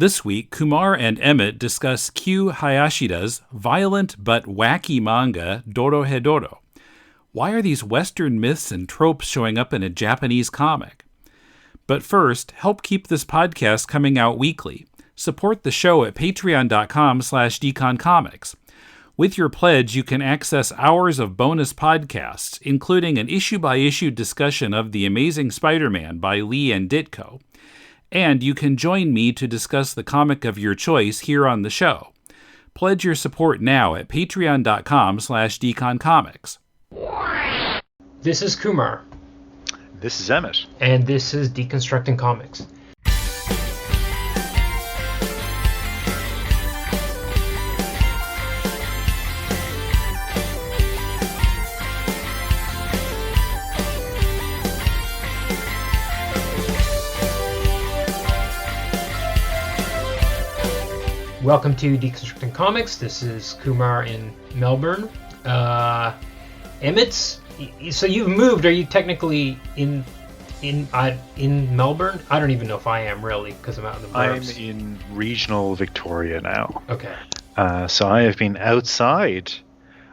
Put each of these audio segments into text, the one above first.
This week, Kumar and Emmet discuss Q Hayashida's violent but wacky manga, Dorohedoro. Why are these Western myths and tropes showing up in a Japanese comic? But first, help keep this podcast coming out weekly. Support the show at patreon.com/deconcomics. With your pledge, you can access hours of bonus podcasts, including an issue-by-issue discussion of The Amazing Spider-Man by Lee and Ditko. And you can join me to discuss the comic of your choice here on the show. Pledge your support now at patreon.com/deconcomics. This is Kumar. This is Emmet. And this is Deconstructing Comics. Welcome to Deconstructing Comics. This is Kumar in Melbourne. Emmett, so you've moved. Are you technically in Melbourne? I don't even know if I am really, because I'm out in the burbs. I'm in regional Victoria now. Okay. So I have been outside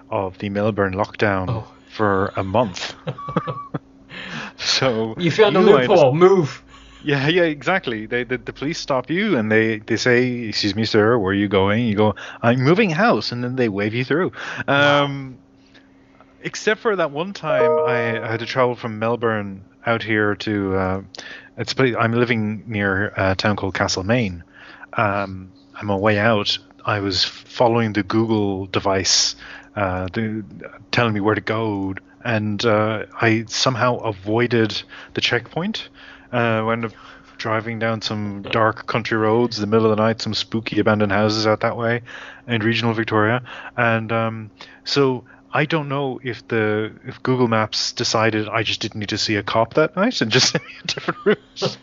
of the Melbourne lockdown for a month. So you found a loophole. Move. Yeah, exactly. The police stop you and they say, "Excuse me, sir, where are you going?" You go, "I'm moving house," and then they wave you through. Wow. Except for that one time I had to travel from Melbourne out here to I'm living near a town called Castlemaine. On my way out, I was following the Google device telling me where to go, and I somehow avoided the checkpoint. Wound up driving down some dark country roads in the middle of the night, some spooky abandoned houses out that way in regional Victoria. And so I don't know if Google Maps decided I just didn't need to see a cop that night and just sent me a different route.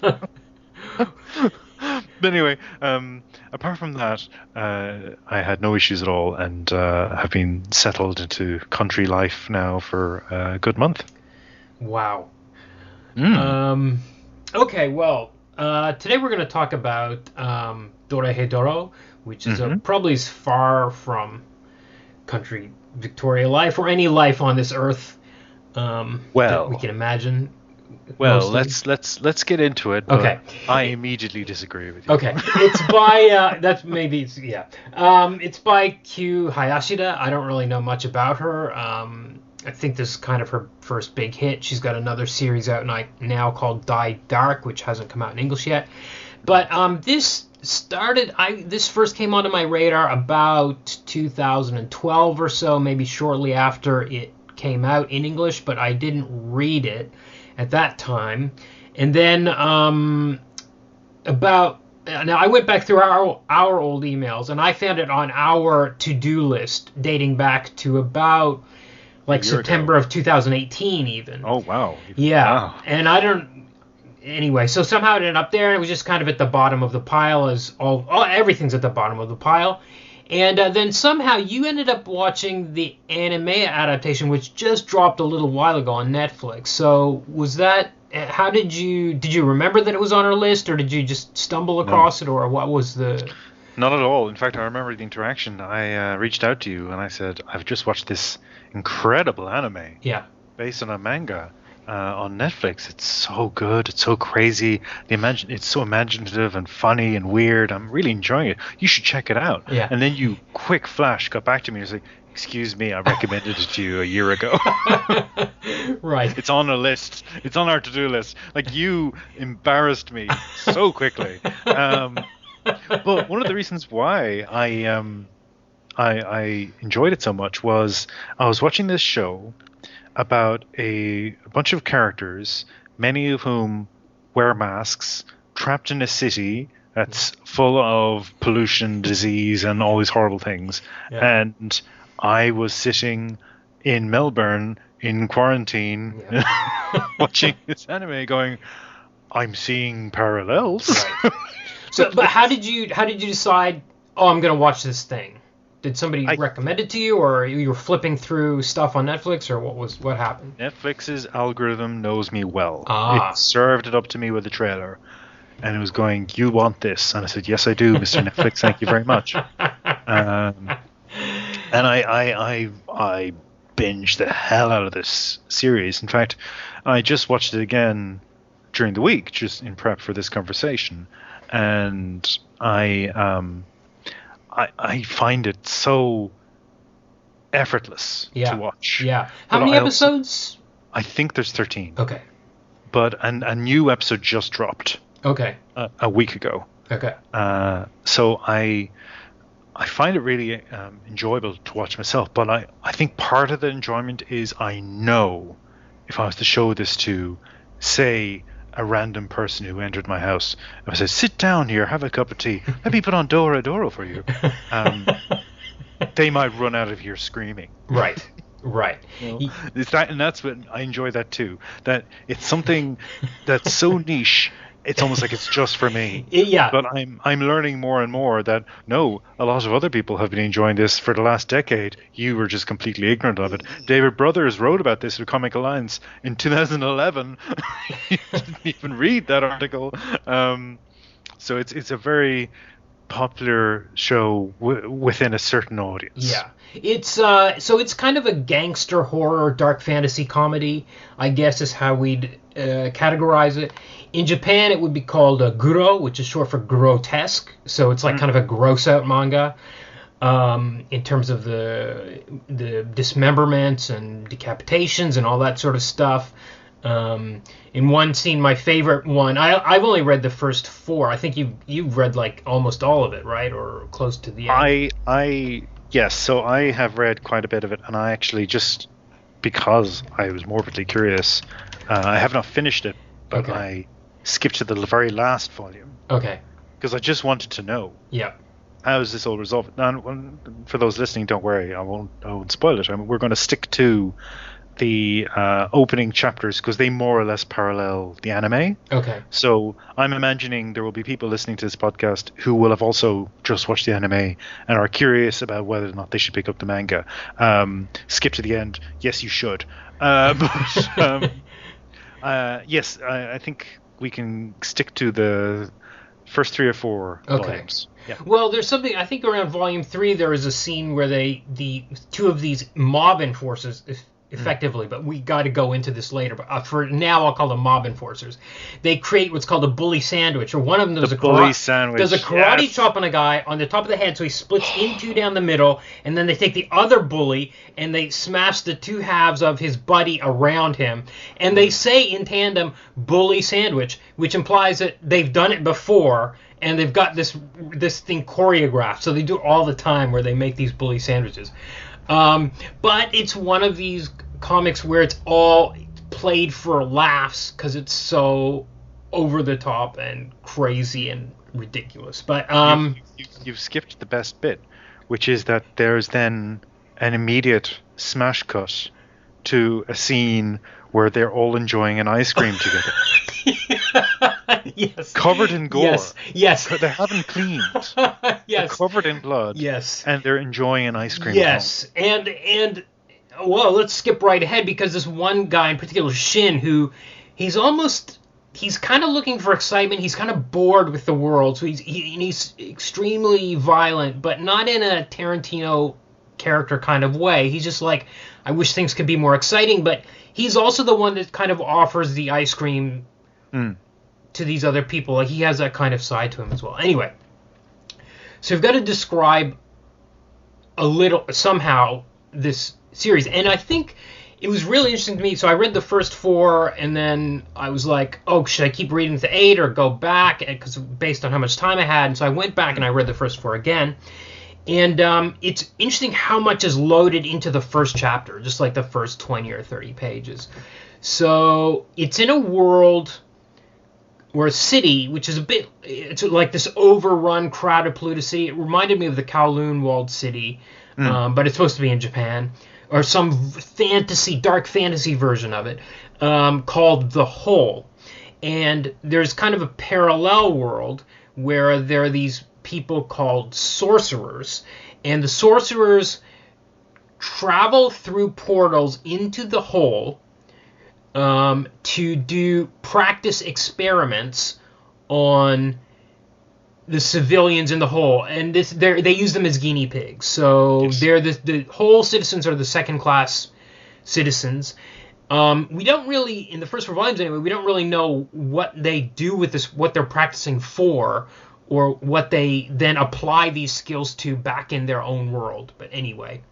But anyway, apart from that, I had no issues at all and have been settled into country life now for a good month. Wow. Okay, well, today we're going to talk about Dorohedoro, which is probably as far from country Victoria life or any life on this earth that we can imagine. Well, let's get into it. Okay. I immediately disagree with you. Okay, it's by it's by Q Hayashida. I don't really know much about her. I think this is kind of her first big hit. She's got another series out now called Die Dark, which hasn't come out in English yet. But this first came onto my radar about 2012 or so, maybe shortly after it came out in English, but I didn't read it at that time. And then now I went back through our old emails, and I found it on our to-do list dating back to about September of 2018 even. Oh, wow. Yeah. Wow. And anyway, so somehow it ended up there, and it was just kind of at the bottom of the pile, as everything's at the bottom of the pile. And then somehow you ended up watching the anime adaptation, which just dropped a little while ago on Netflix. So was that, how did you remember that it was on our list, or did you just stumble across it, or what was the... Not at all. In fact, I remember the interaction. I reached out to you and I said, I've just watched this incredible anime based on a manga on Netflix. It's so good. It's so crazy. It's so imaginative and funny and weird. I'm really enjoying it. You should check it out. Yeah. And then you quick flash got back to me and was like, excuse me, I recommended it to you a year ago. Right. It's on a list. It's on our to-do list. Like, you embarrassed me so quickly. But one of the reasons why I enjoyed it so much was I was watching this show about a bunch of characters, many of whom wear masks, trapped in a city that's full of pollution, disease, and all these horrible things. Yeah. And I was sitting in Melbourne in quarantine watching this anime going, I'm seeing parallels. Right. So, but how did you decide, I'm going to watch this thing? Did somebody recommend it to you, or you were flipping through stuff on Netflix, or what happened? Netflix's algorithm knows me well. Ah. It served it up to me with a trailer. and it was going, "You want this?" And I said, "Yes, I do, Mr. Netflix. Thank you very much." And I binged the hell out of this series. In fact, I just watched it again during the week, just in prep for this conversation, and I find it so effortless to watch. Yeah. How many episodes? I think there's 13. Okay. But a new episode just dropped. Okay. A week ago. Okay. So I find it really enjoyable to watch myself. But I think part of the enjoyment is I know if I was to show this to, say, a random person who entered my house, if I said, "Sit down here, have a cup of tea, let me put on Dorohedoro for you," they might run out of here screaming. Right. It's that, and that's what I enjoy that too. That it's something that's so niche, it's almost like it's just for me. Yeah. But I'm learning more and more that no, a lot of other people have been enjoying this for the last decade. You were just completely ignorant of it. David Brothers wrote about this in Comic Alliance in 2011. You didn't even read that article. So it's a very popular show within a certain audience. Yeah. It's so it's kind of a gangster horror, dark fantasy comedy, I guess is how we'd categorize it. In Japan, it would be called Guro, which is short for grotesque. So it's like kind of a gross out manga in terms of the dismemberments and decapitations and all that sort of stuff. In one scene, my favorite one, I've only read the first 4. I think you've read like almost all of it, right, or close to the end. Yes, so I have read quite a bit of it, and I actually just, because I was morbidly curious, I have not finished it, but I skipped to the very last volume. Okay. Because I just wanted to know. Yeah. How is this all resolved? Now, for those listening, don't worry, I won't spoil it. We're going to stick to the opening chapters because they more or less parallel the anime. Okay. So I'm imagining there will be people listening to this podcast who will have also just watched the anime and are curious about whether or not they should pick up the manga. Skip to the end. Yes, you should. Yes, I think we can stick to the first 3 or 4 volumes. Yeah. Well, there's something, I think around volume 3 there is a scene where the 2 of these mob enforcers effectively, but we got to go into this later. But for now, I'll call them mob enforcers. They create what's called a bully sandwich, or one of them does a karate chop on a guy on the top of the head, so he splits in 2 down the middle, and then they take the other bully and they smash the 2 halves of his buddy around him, and they say in tandem bully sandwich, which implies that they've done it before and they've got this thing choreographed. So they do it all the time where they make these bully sandwiches. But it's one of these comics where it's all played for laughs because it's so over the top and crazy and ridiculous. But you've skipped the best bit, which is that there's then an immediate smash cut to a scene where they're all enjoying an ice cream together. Yes. Covered in gore. Yes. They haven't cleaned. Yes. They're covered in blood. Yes. And they're enjoying an ice cream. Yes. And well, let's skip right ahead because this one guy in particular, Shin, who he's kind of looking for excitement. He's kind of bored with the world. So he's extremely violent, but not in a Tarantino character kind of way. He's just like, I wish things could be more exciting, but he's also the one that kind of offers the ice cream to these other people. Like, he has that kind of side to him as well. Anyway, so we've got to describe a little, somehow, this series. And I think it was really interesting to me. So I read the first 4, and then I was like, oh, should I keep reading to 8 or go back? Because based on how much time I had. And so I went back and I read the first 4 again. And it's interesting how much is loaded into the first chapter, just like the first 20 or 30 pages. So it's in a world where a city, which is it's like this overrun, crowded, polluted city. It reminded me of the Kowloon walled city, but it's supposed to be in Japan, or some dark fantasy version of it, called The Hole. And there's kind of a parallel world where there are these people called sorcerers, and the sorcerers travel through portals into the hole to do practice experiments on the civilians in the whole, and they use them as guinea pigs. So Yes. they're the whole citizens are the second class citizens. We don't really, in the first 4 volumes anyway, we don't really know what they do with this, what they're practicing for, or what they then apply these skills to back in their own world. But anyway.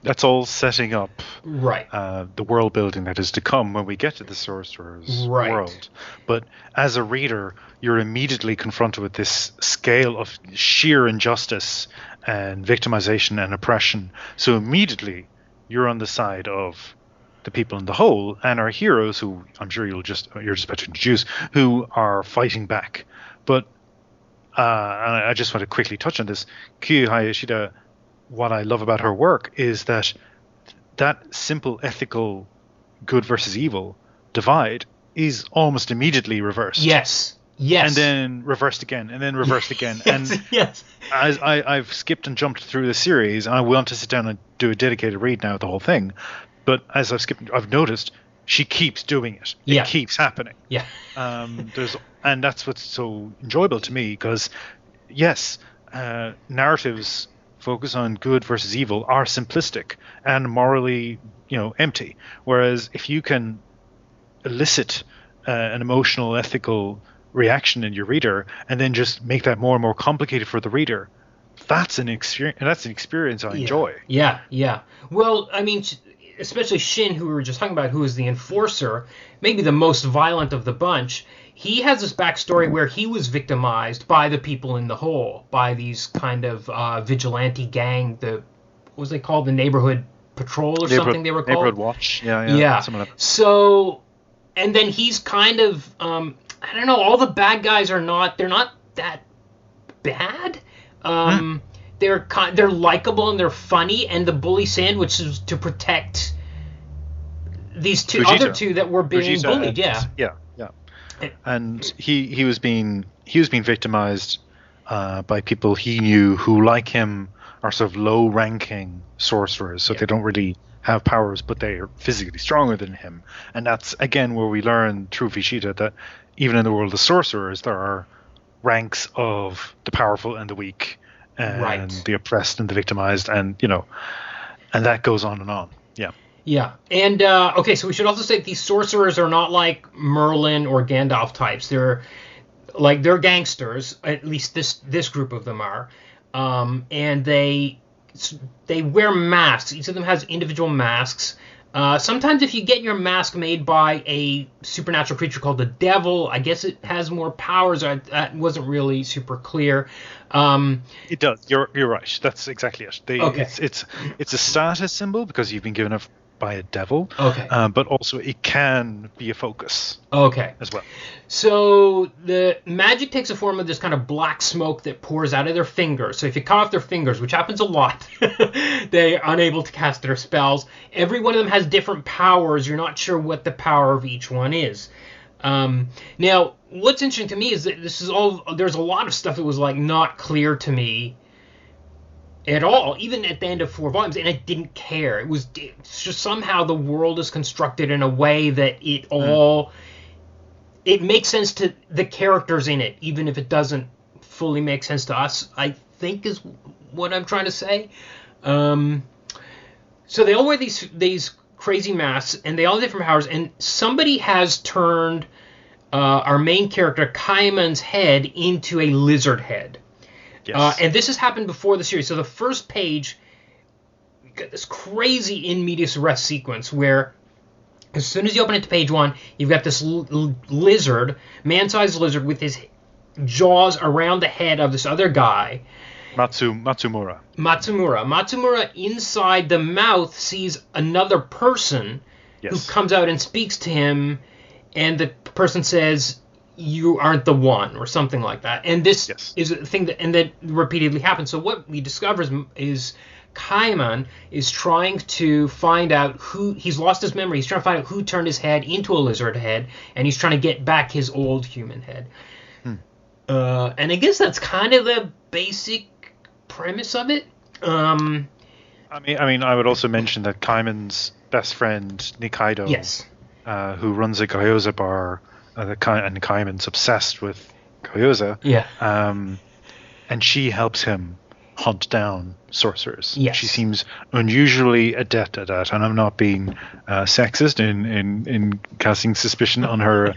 That's all setting up Right. the world building that is to come when we get to the sorcerer's world. But as a reader, you're immediately confronted with this scale of sheer injustice and victimization and oppression. So immediately you're on the side of the people in the whole and our heroes, who I'm sure you're just about to introduce, who are fighting back. But and I just want to quickly touch on this. Kyu Hayashida, what I love about her work is that simple ethical good versus evil divide is almost immediately reversed. Yes. And then reversed again, and then reversed again. And as I've skipped and jumped through the series, and I want to sit down and do a dedicated read now of the whole thing. But as I've noticed she keeps doing it. It keeps happening. Yeah. And that's what's so enjoyable to me, because yes, narratives focus on good versus evil are simplistic and morally, empty. Whereas if you can elicit an emotional, ethical reaction in your reader, and then just make that more and more complicated for the reader, that's an experience I enjoy. Yeah. Well, I mean, especially Shin, who we were just talking about, who is the enforcer, maybe the most violent of the bunch. He has this backstory where he was victimized by the people in the whole, by these kind of vigilante gang, what was they called, the neighborhood patrol or something they were called? Neighborhood watch, yeah. So, and then he's kind of, I don't know, all the bad guys they're not that bad. They're likable and they're funny, and the bully Sandwich is to protect these other two that were being bullied. Yeah. And he was being victimized by people he knew who, like him, are sort of low-ranking sorcerers, so they don't really have powers, but they are physically stronger than him. And that's again where we learn through Vishita that even in the world of sorcerers, there are ranks of the powerful and the weak, and the oppressed and the victimized, and and that goes on and on. Yeah, and okay, so we should also say that these sorcerers are not like Merlin or Gandalf types. They're gangsters. At least this group of them are, and they wear masks. Each of them has individual masks. Sometimes if you get your mask made by a supernatural creature called the devil, I guess it has more powers. That wasn't really super clear. It does. You're right. That's exactly it. Okay. It's a status symbol because you've been given it by a devil. Okay. But also it can be a focus. Okay. As well. So the magic takes the form of this kind of black smoke that pours out of their fingers. So if you cut off their fingers, which happens a lot, they're unable to cast their spells. Every one of them has different powers. You're not sure what the power of each one is. Now, what's interesting to me is that there's a lot of stuff that was like not clear to me at all, even at the end of 4 volumes, and I didn't care. It's just somehow the world is constructed in a way that it makes sense to the characters in it, even if it doesn't fully make sense to us, I think is what I'm trying to say. So they all wear these crazy masks, and they all have different powers, and somebody has turned our main character, Kaiman's head, into a lizard head. Yes. And this has happened before the series. So the first page, we got this crazy in medias res sequence where as soon as you open it to page 1, you've got this lizard, man-sized lizard with his jaws around the head of this other guy. Matsumura. Matsumura inside the mouth sees another person who comes out and speaks to him, and the person says, "You aren't the one," or something like that. And this is a thing that repeatedly happens. So what we discover is Kaiman is trying to find out he's lost his memory. He's trying to find out who turned his head into a lizard head, and he's trying to get back his old human head. And I guess that's kind of the basic premise of it. I mean, I would also mention that Kaiman's best friend Nikaido, who runs a gyoza bar, and Kaiman's obsessed with Gyoza. Yeah. And she helps him hunt down sorcerers. Yes. She seems unusually adept at that, and I'm not being sexist in casting suspicion on her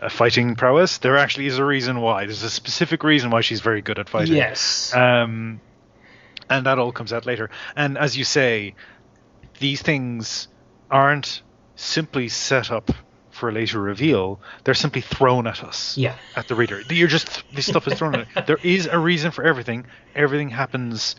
fighting prowess. There actually is a reason why. There's a specific reason why she's very good at fighting. Yes. And that all comes out later. And as you say, these things aren't simply set up for a later reveal. They're simply thrown at us. Yeah. At the reader. This stuff is thrown at it. There is a reason for everything. Everything happens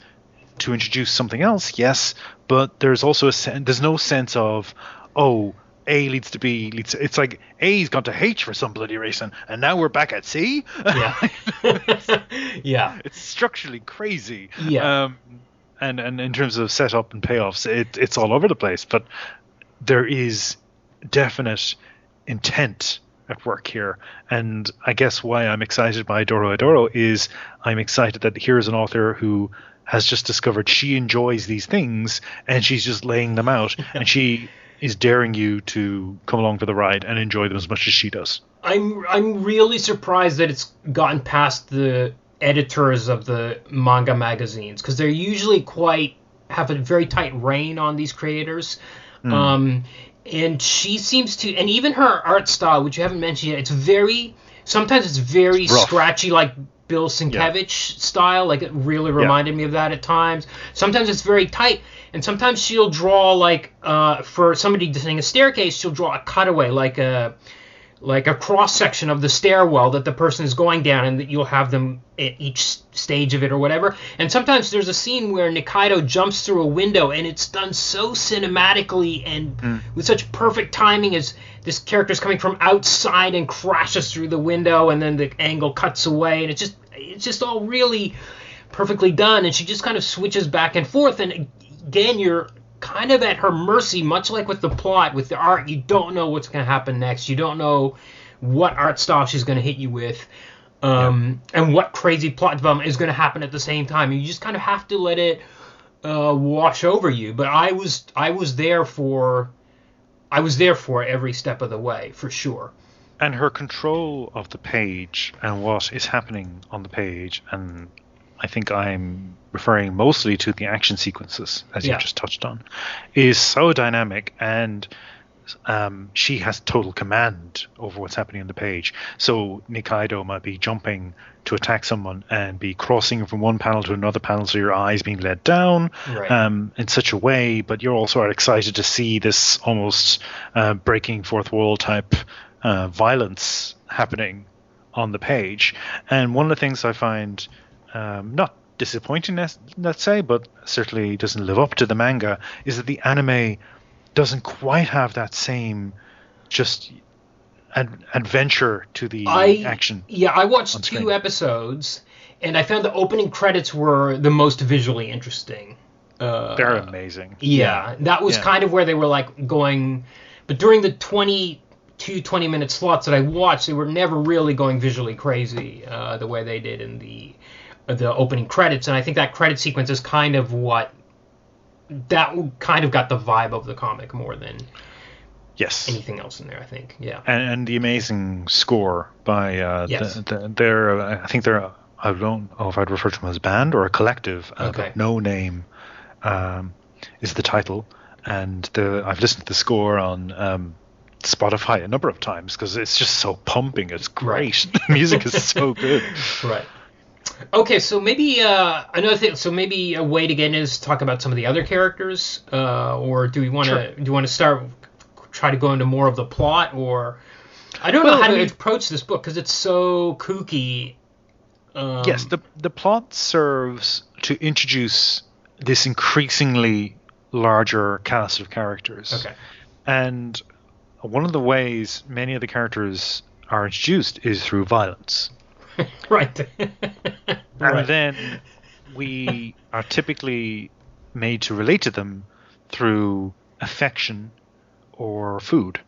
to introduce something else, yes, but there's also there's no sense of, oh, A leads to B. It's like A's gone to H for some bloody reason, and now we're back at C? Yeah. Yeah. It's structurally crazy. Yeah. And in terms of setup and payoffs, it's all over the place, but there is definite intent at work here. And I guess why I'm excited by Dorohedoro is I'm excited that here's an author who has just discovered she enjoys these things and she's just laying them out and she is daring you to come along for the ride and enjoy them as much as she does. I'm really surprised that it's gotten past the editors of the manga magazines, because they're usually have a very tight rein on these creators. And she seems to, and even her art style, which you haven't mentioned yet, sometimes it's very scratchy, like Bill Sienkiewicz style. Like, it really reminded me of that at times. Sometimes it's very tight, and sometimes she'll draw, like, for somebody designing a staircase, she'll draw a cutaway, like a cross section of the stairwell that the person is going down, and that you'll have them at each stage of it or whatever. And sometimes there's a scene where Nikaido jumps through a window, and it's done so cinematically and with such perfect timing, as this character's coming from outside and crashes through the window, and then the angle cuts away, and it's just all really perfectly done. And she just kind of switches back and forth, and again, you're kind of at her mercy, much like with the plot. With the art, you don't know what's going to happen next. You don't know what art style she's going to hit you with, and what crazy plot development is going to happen at the same time. You just kind of have to let it wash over you. But I was there for every step of the way, for sure. And her control of the page and what is happening on the page, and I think I'm referring mostly to the action sequences, as you just touched on, is so dynamic, and she has total command over what's happening on the page. So Nikaido might be jumping to attack someone and be crossing from one panel to another panel, so your eyes being led down in such a way, but you're also excited to see this almost breaking fourth wall type violence happening on the page. And one of the things I find not disappointing, let's say, but certainly doesn't live up to the manga, is that the anime doesn't quite have that same just adventure to the action. Yeah, I watched 2 episodes, and I found the opening credits were the most visually interesting. They're amazing. Yeah, that was kind of where they were like going, but during the 20-minute slots that I watched, they were never really going visually crazy the way they did in the opening credits. And I think that credit sequence is kind of got the vibe of the comic more than anything else in there, I think. Yeah. And the amazing score by I think they're, I don't know if I'd refer to them as a band or a collective, but No Name is the title, and I've listened to the score on Spotify a number of times because it's just so pumping. It's great. The music is so good. Right. Okay, so maybe another thing. So maybe a way to get in is to talk about some of the other characters, or do you want to try to go into more of the plot, or I don't know how to approach this book because it's so kooky. Yes, the plot serves to introduce this increasingly larger cast of characters. Okay, and one of the ways many of the characters are introduced is through violence. Right. And then we are typically made to relate to them through affection or food.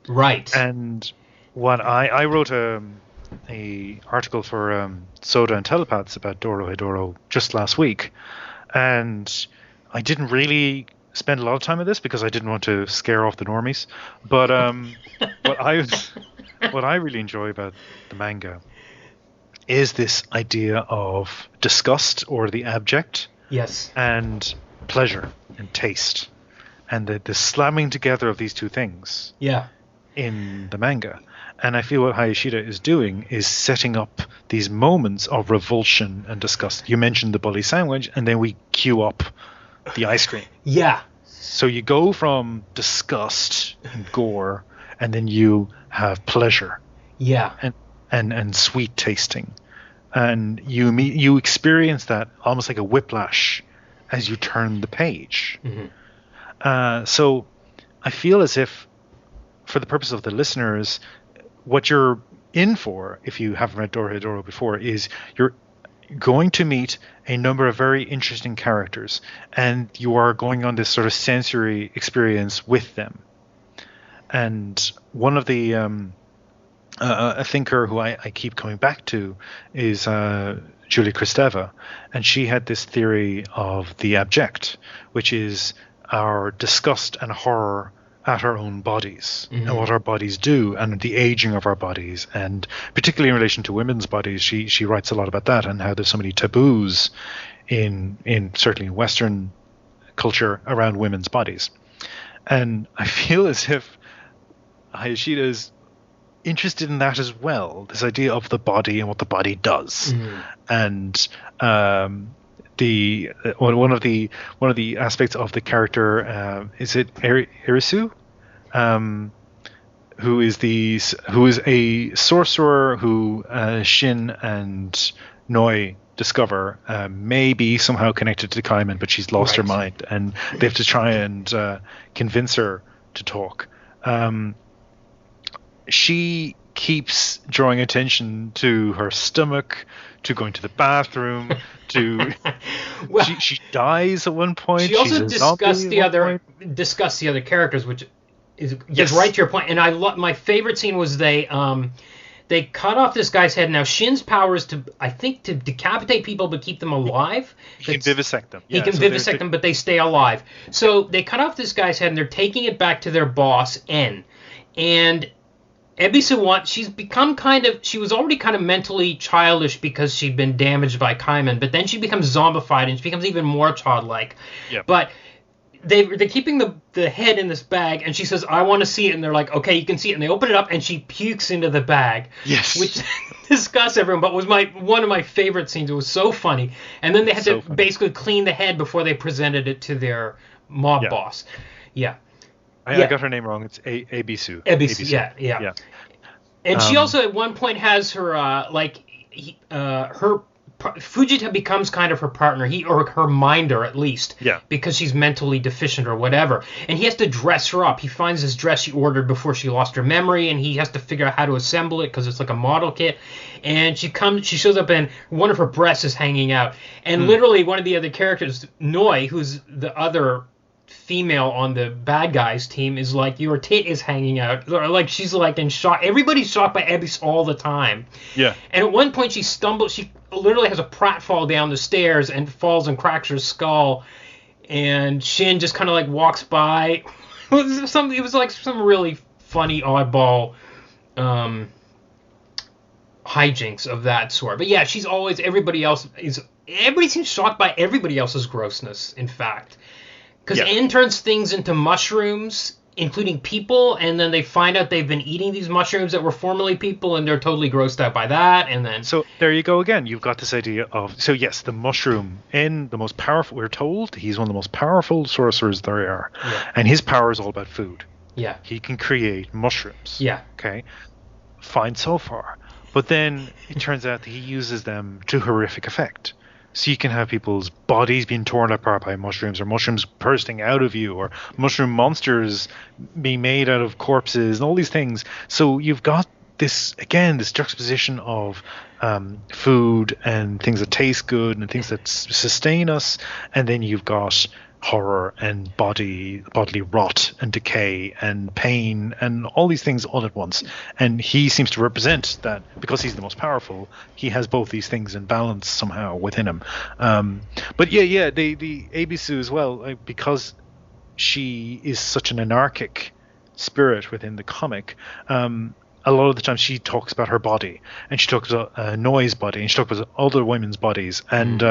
Right. And what I wrote a article for Soda and Telepaths about Dorohedoro just last week, and I didn't really spend a lot of time on this because I didn't want to scare off the normies, but what what I really enjoy about the manga is this idea of disgust or the abject Yes. and pleasure and taste, and the slamming together of these two things Yeah. in the manga. And I feel what Hayashida is doing is setting up these moments of revulsion and disgust. You mentioned the bully sandwich, and then we cue up the ice cream. Yeah. So you go from disgust and gore, and then you have pleasure Yeah. and sweet tasting, and you experience that almost like a whiplash as you turn the page. So I feel as if, for the purpose of the listeners, what you're in for, if you haven't read Dorohedoro before, is you're going to meet a number of very interesting characters, and you are going on this sort of sensory experience with them. And one of the a thinker who I keep coming back to is Julie Kristeva, and she had this theory of the abject, which is our disgust and horror at our own bodies and what our bodies do and the aging of our bodies, and particularly in relation to women's bodies, she writes a lot about that and how there's so many taboos in certainly in Western culture around women's bodies. And I feel as if Hayashida is interested in that as well, this idea of the body and what the body does. And one of the aspects of the character, is it Irisu, who is a sorcerer who Shin and Noi discover may be somehow connected to Kaiman, but she's lost her mind, and they have to try and convince her to talk. She keeps drawing attention to her stomach, to going to the bathroom, to well, she dies at one point. She also discussed the other characters, which is right to your point. And my favorite scene was they cut off this guy's head. Now Shin's power is to decapitate people but keep them alive. He can vivisect them. He can vivisect them, but they stay alive. So they cut off this guy's head and they're taking it back to their boss N, and Ebisu she was already kind of mentally childish because she'd been damaged by Kaiman, but then she becomes zombified and she becomes even more childlike. Yep. But they're keeping the head in this bag, and she says, "I want to see it," and they're like, "Okay, you can see it," and they open it up and she pukes into the bag. Yes. Which disgusts everyone, but was one of my favorite scenes. It was so funny. And then they had to basically clean the head before they presented it to their mob boss. Yeah. I got her name wrong. It's Ebisu. Ebisu, yeah. And she also at one point has her Fujita becomes kind of her partner, or her minder at least, because she's mentally deficient or whatever. And he has to dress her up. He finds this dress she ordered before she lost her memory, and he has to figure out how to assemble it because it's like a model kit. And she shows up, and one of her breasts is hanging out. And literally one of the other characters, Noi, who's the other female on the bad guys team, is like, your tit is hanging out, or like she's like in shock. Everybody's shocked by Ebis all the time. Yeah. And at one point she literally has a pratfall down the stairs and falls and cracks her skull, and Shin just kind of like walks by. It was like some really funny oddball hijinks of that sort. But yeah, everybody seems shocked by everybody else's grossness, in fact. Because N turns things into mushrooms, including people, and then they find out they've been eating these mushrooms that were formerly people, and they're totally grossed out by that. And then so there you go again. You've got this idea of the mushroom. N, the most powerful. We're told he's one of the most powerful sorcerers there are, and his power is all about food. Yeah, he can create mushrooms. Yeah. Okay. Fine so far, but then it turns out that he uses them to horrific effect. So you can have people's bodies being torn apart by mushrooms, or mushrooms bursting out of you, or mushroom monsters being made out of corpses, and all these things. So you've got this juxtaposition of food and things that taste good and things that sustain us, and then you've got horror and bodily rot and decay and pain and all these things all at once. And he seems to represent that because he's the most powerful. He has both these things in balance somehow within him. But the Ebisu as well, because she is such an anarchic spirit within the comic. a lot of the time she talks about her body, and she talks about Noi's body, and she talks about other women's bodies, and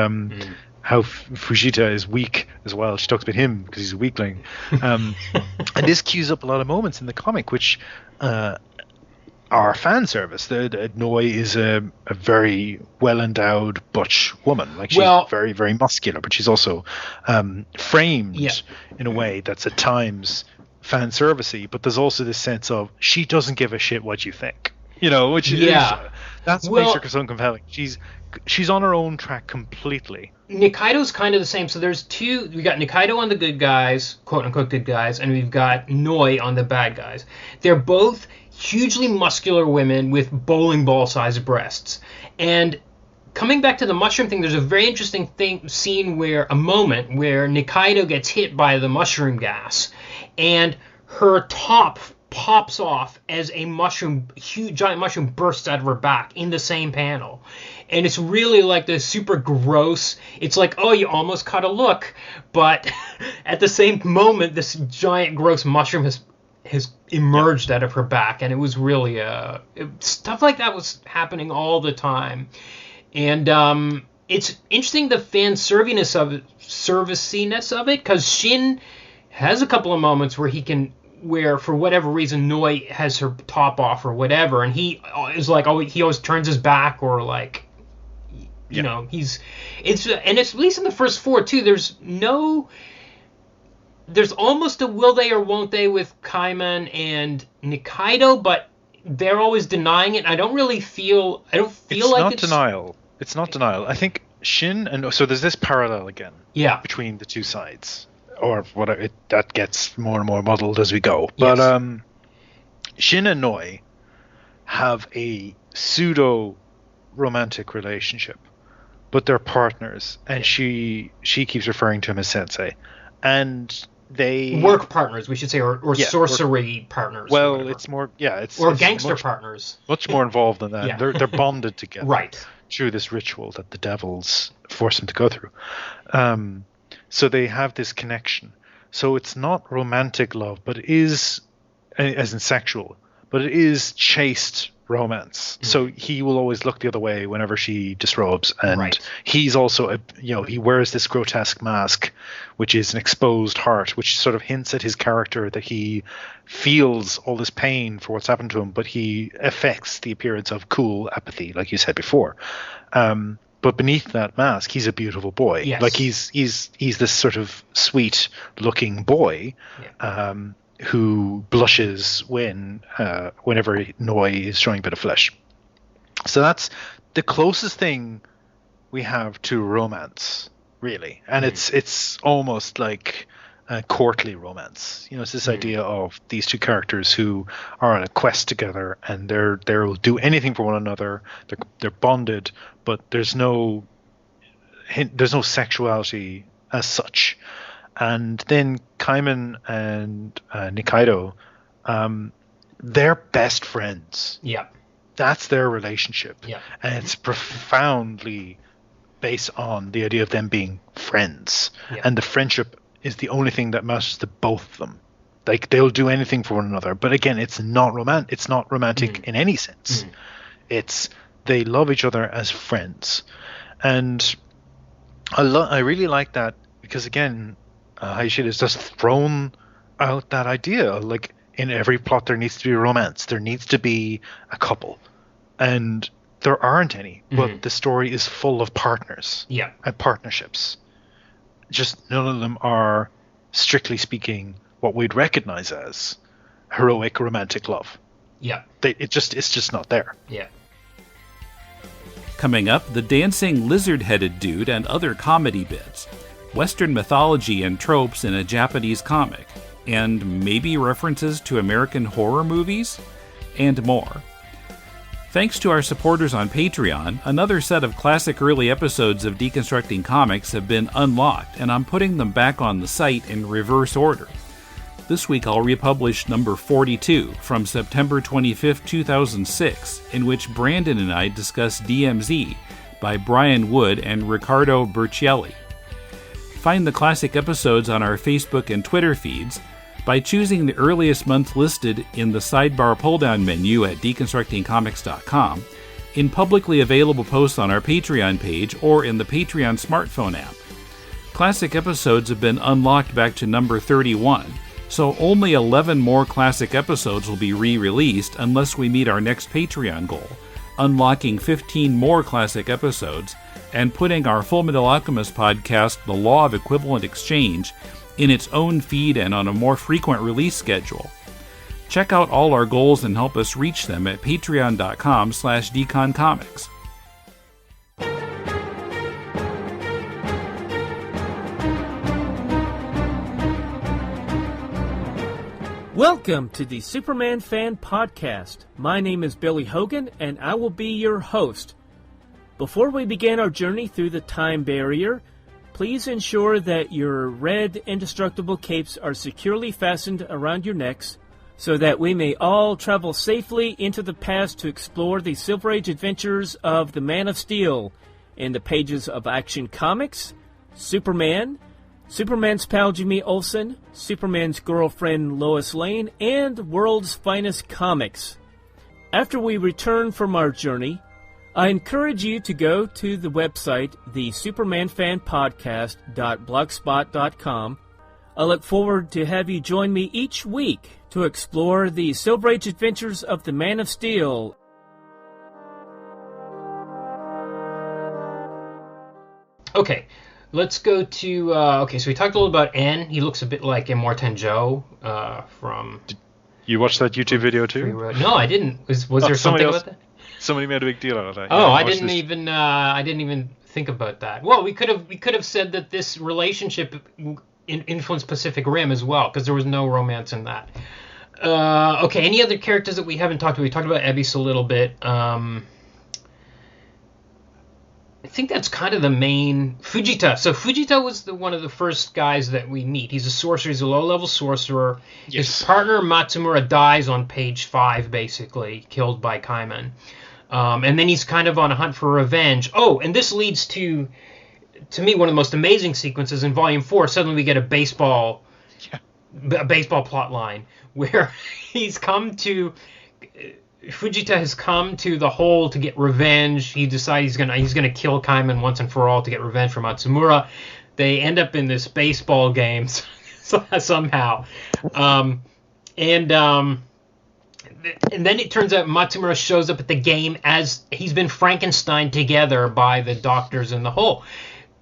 how Fujita is weak as well. She talks about him because he's a weakling. And this cues up a lot of moments in the comic which are fan service. Noi is a very well-endowed butch woman. Like, she's very, very muscular, but she's also framed in a way that's at times fan servicey, but there's also this sense of she doesn't give a shit what you think, which is that's what makes her so compelling. She's on her own track completely. Nikaido's kind of the same. So there's two. We got Nikaido on the good guys, quote unquote good guys, and we've got Noi on the bad guys. They're both hugely muscular women with bowling ball sized breasts. And coming back to the mushroom thing, there's a very interesting a moment where Nikaido gets hit by the mushroom gas, and her top pops off as a huge giant mushroom bursts out of her back in the same panel. And it's really like this super gross. It's like, oh, you almost caught a look, but at the same moment, this giant gross mushroom has emerged out of her back, and it was really stuff like that was happening all the time. And it's interesting, the fan serviciness of it, because Shin has a couple of moments where for whatever reason Noi has her top off or whatever, and he is like, he always turns his back, or like, it's at least in the first four too, there's almost a will they or won't they with Kaiman and Nikaido, but they're always denying it. I don't feel like it's denial. It's not denial. I think Shin and so there's this parallel again. Yeah. Between the two sides, or whatever. That gets more and more muddled as we go. Yes. But Shin and Noi have a pseudo romantic relationship, but they're partners, and she keeps referring to him as sensei, and they work partners, we should say, or sorcery partners. Well, it's more, it's gangster partners. Much more involved than that. Yeah. They're bonded together, right, through this ritual that the devils force them to go through. So they have this connection. So it's not romantic love, but it is, as in sexual, but it is chaste romance. So he will always look the other way whenever she disrobes, and he's also he wears this grotesque mask, which is an exposed heart, which sort of hints at his character, that he feels all this pain for what's happened to him, but he affects the appearance of cool apathy, like you said before. But beneath that mask, he's a beautiful boy. Yes. Like he's this sort of sweet looking boy. Who blushes whenever Noi is showing a bit of flesh. So that's the closest thing we have to romance, really, and it's almost like a courtly romance. It's this idea of these two characters who are on a quest together, and they'll do anything for one another. They're bonded, but there's no sexuality as such. And then Kaiman and Nikaido, they're best friends. Yeah. That's their relationship. Yeah. And it's profoundly based on the idea of them being friends. Yeah. And the friendship is the only thing that matters to both of them. Like, they'll do anything for one another. But again, it's not romantic in any sense. It's they love each other as friends. And I really like that, because again, Hayashida has just thrown out that idea. Like, in every plot there needs to be a romance. There needs to be a couple. And there aren't any. But the story is full of partners. Yeah. And partnerships. Just none of them are, strictly speaking, what we'd recognize as heroic romantic love. Yeah. It's just not there. Yeah. Coming up, the dancing lizard-headed dude and other comedy bits. Western mythology and tropes in a Japanese comic, and maybe references to American horror movies, and more. Thanks to our supporters on Patreon, another set of classic early episodes of Deconstructing Comics have been unlocked, and I'm putting them back on the site in reverse order. This week I'll republish number 42 from September 25, 2006, in which Brandon and I discuss DMZ by Brian Wood and Riccardo Burchielli. Find the classic episodes on our Facebook and Twitter feeds. by choosing the earliest month listed in the sidebar pull-down menu at deconstructingcomics.com, in publicly available posts on our Patreon page, or in the Patreon smartphone app. Classic episodes have been unlocked back to number 31, so only 11 more classic episodes will be re-released unless we meet our next Patreon goal, unlocking 15 more classic episodes and putting our Fullmetal Alchemist podcast, The Law of Equivalent Exchange, in its own feed and on a more frequent release schedule. Check out all our goals and help us reach them at patreon.com/deconcomics. Welcome to the Superman Fan Podcast. My name is Billy Hogan, and I will be your host. Before we begin our journey through the time barrier, please ensure that your red indestructible capes are securely fastened around your necks so that we may all travel safely into the past to explore the Silver Age adventures of the Man of Steel in the pages of Action Comics, Superman, Superman's pal Jimmy Olsen, Superman's girlfriend Lois Lane, and World's Finest Comics. After we return from our journey, I encourage you to go to the website, thesupermanfanpodcast.blogspot.com. I look forward to have you join me each week to explore the Silver Age adventures of the Man of Steel. Okay, let's go to... so we talked a little about N. He looks a bit like Immortan Joe from... You watched that YouTube video too? No, I didn't. Was there something about that? Somebody made a big deal out of that. Oh, yeah, I didn't even think about that. Well, we could have said that this relationship influenced Pacific Rim as well, because there was no romance in that. Okay, any other characters that we haven't talked about? We talked about Ebis a little bit. I think that's kind of the main... Fujita. So Fujita was one of the first guys that we meet. He's a sorcerer. He's a low-level sorcerer. Yes. His partner Matsumura dies on page 5, basically, killed by Kaiman. And then he's kind of on a hunt for revenge. Oh, and this leads to me, one of the most amazing sequences in Volume 4. Suddenly we get a baseball plot line where Fujita has come to the hole to get revenge. He decides he's gonna kill Kaiman once and for all to get revenge for Matsumura. They end up in this baseball game somehow. And then it turns out Matsumura shows up at the game as he's been Frankenstein together by the doctors in the hole.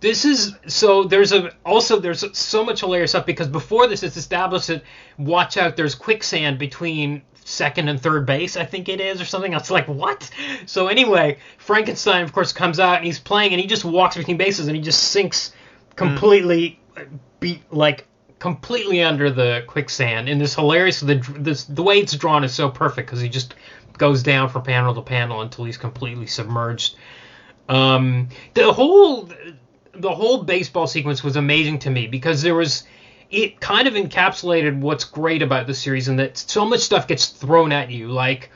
There's so much hilarious stuff, because before this it's established that, watch out, there's quicksand between second and third base, I think it is, or something else. Like, what? So anyway, Frankenstein of course comes out and he's playing and he just walks between bases and he just sinks completely completely under the quicksand. And this hilarious, the way it's drawn is so perfect, because he just goes down from panel to panel until he's completely submerged. The whole baseball sequence was amazing to me, because it kind of encapsulated what's great about the series, and that so much stuff gets thrown at you. Like,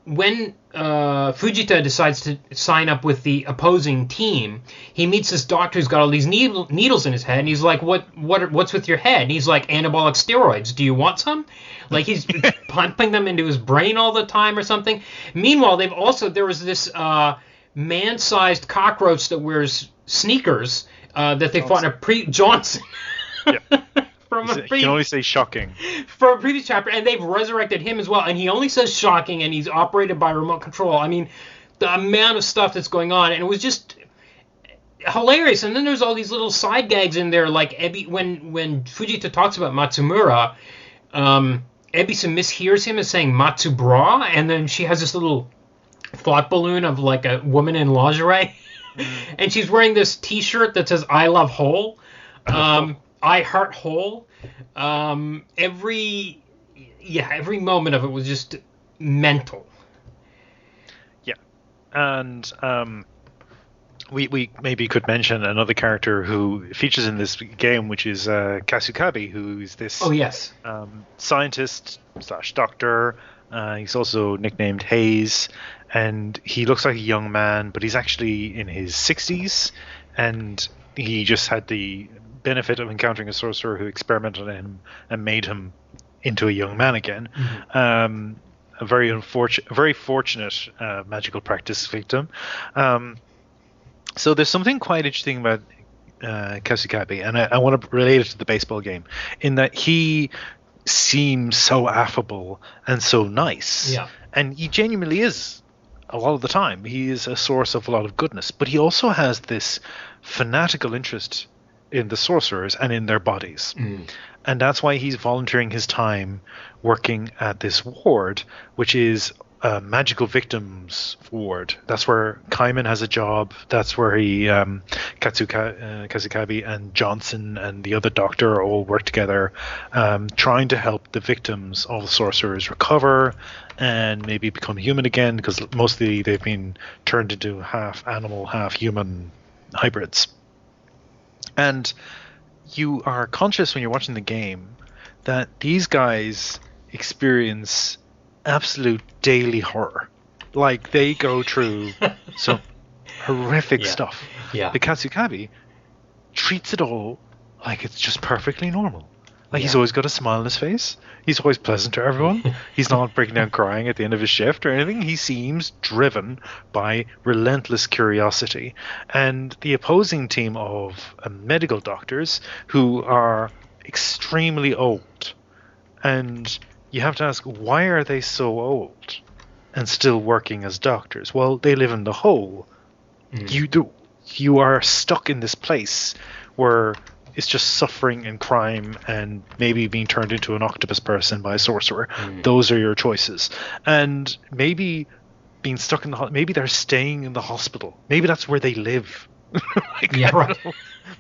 when Fujita decides to sign up with the opposing team, he meets this doctor who's got all these needles in his head, and he's like, what's with your head? And he's like, anabolic steroids. Do you want some? Like, he's pumping them into his brain all the time or something. Meanwhile, there was this man-sized cockroach that wears sneakers that they fought in Johnson. Yeah. You can only say shocking. From a previous chapter, and they've resurrected him as well, and he only says shocking, and he's operated by remote control. I mean, the amount of stuff that's going on, and it was just hilarious. And then there's all these little side gags in there, like when Fujita talks about Matsumura, Ebisa mishears him as saying Matsubra, and then she has this little thought balloon of like a woman in lingerie, and she's wearing this T-shirt that says "I love Hole." I heart Hole. Every moment of it was just mental. Yeah, and we maybe could mention another character who features in this game, which is Kasukabe, who's this scientist / doctor. He's also nicknamed Hayes, and he looks like a young man, but he's actually in his 60s, and he just had the benefit of encountering a sorcerer who experimented on him and made him into a young man again. A very fortunate magical practice victim. So there's something quite interesting about Kasukabe, and I want to relate it to the baseball game, in that he seems so affable and so nice. Yeah. And he genuinely is a lot of the time. He is a source of a lot of goodness. But he also has this fanatical interest in the sorcerers and in their bodies. And that's why he's volunteering his time working at this ward, which is a magical victims ward. That's where Kaiman has a job. That's where Kasukabe and Johnson and the other doctor all work together, trying to help the victims of the sorcerers recover and maybe become human again, because mostly they've been turned into half animal, half human hybrids. And you are conscious when you're watching the game that these guys experience absolute daily horror. Like, they go through some horrific stuff. Yeah. But Katsukabe treats it all like it's just perfectly normal. Like, he's always got a smile on his face. He's always pleasant to everyone. He's not breaking down crying at the end of his shift or anything. He seems driven by relentless curiosity. And the opposing team of medical doctors who are extremely old. And you have to ask, why are they so old and still working as doctors? Well, they live in the hole. You are stuck in this place where it's just suffering and crime and maybe being turned into an octopus person by a sorcerer. Those are your choices. And maybe being stuck in the maybe they're staying in the hospital. Maybe that's where they live.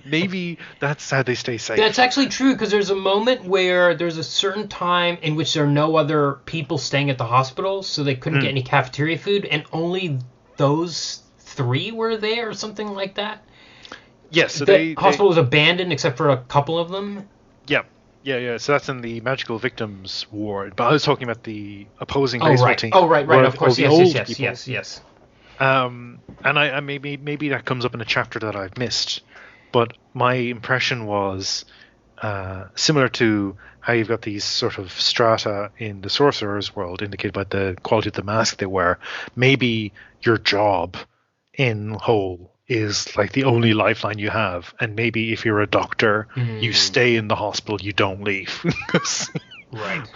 Maybe that's how they stay safe. That's actually true, because there's a moment where there's a certain time in which there are no other people staying at the hospital, so they couldn't get any cafeteria food, and only those 3 were there or something like that. Yes, so the hospital was abandoned except for a couple of them. Yeah. So that's in the magical victims ward. But I was talking about the opposing baseball team. Oh, right. Of course, yes. And I maybe that comes up in a chapter that I've missed. But my impression was similar to how you've got these sort of strata in the sorcerer's world, indicated by the quality of the mask they wear. Maybe your job in Hole is like the only lifeline you have, and maybe if you're a doctor, you stay in the hospital, you don't leave. Right.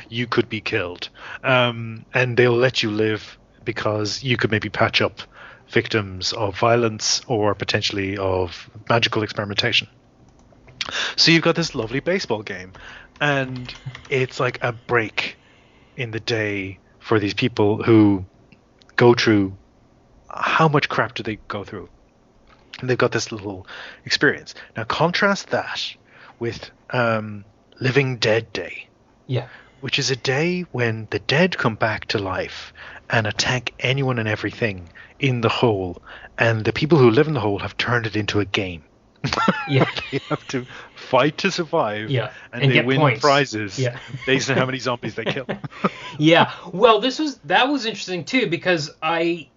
You could be killed, and they'll let you live because you could maybe patch up victims of violence or potentially of magical experimentation. So you've got this lovely baseball game, and it's like a break in the day for these people who go through. How much crap do they go through? And they've got this little experience. Now contrast that with Living Dead Day. Yeah. Which is a day when the dead come back to life and attack anyone and everything in the hole. And the people who live in the hole have turned it into a game. Yeah. They have to fight to survive. Yeah. And they win points. prizes based on how many zombies they kill. Yeah. Well, that was interesting too, because I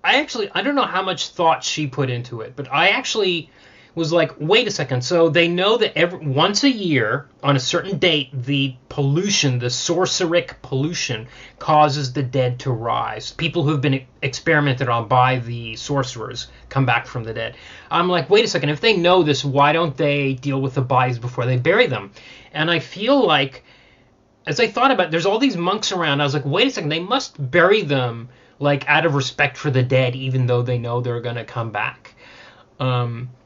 don't know how much thought she put into it, but I actually was like, wait a second. So they know that once a year on a certain date, the pollution, the sorceric pollution, causes the dead to rise. People who have been experimented on by the sorcerers come back from the dead. I'm like, wait a second. If they know this, why don't they deal with the bodies before they bury them? And I feel like, as I thought about it, there's all these monks around. I was like, wait a second. They must bury them like out of respect for the dead, even though they know they're going to come back.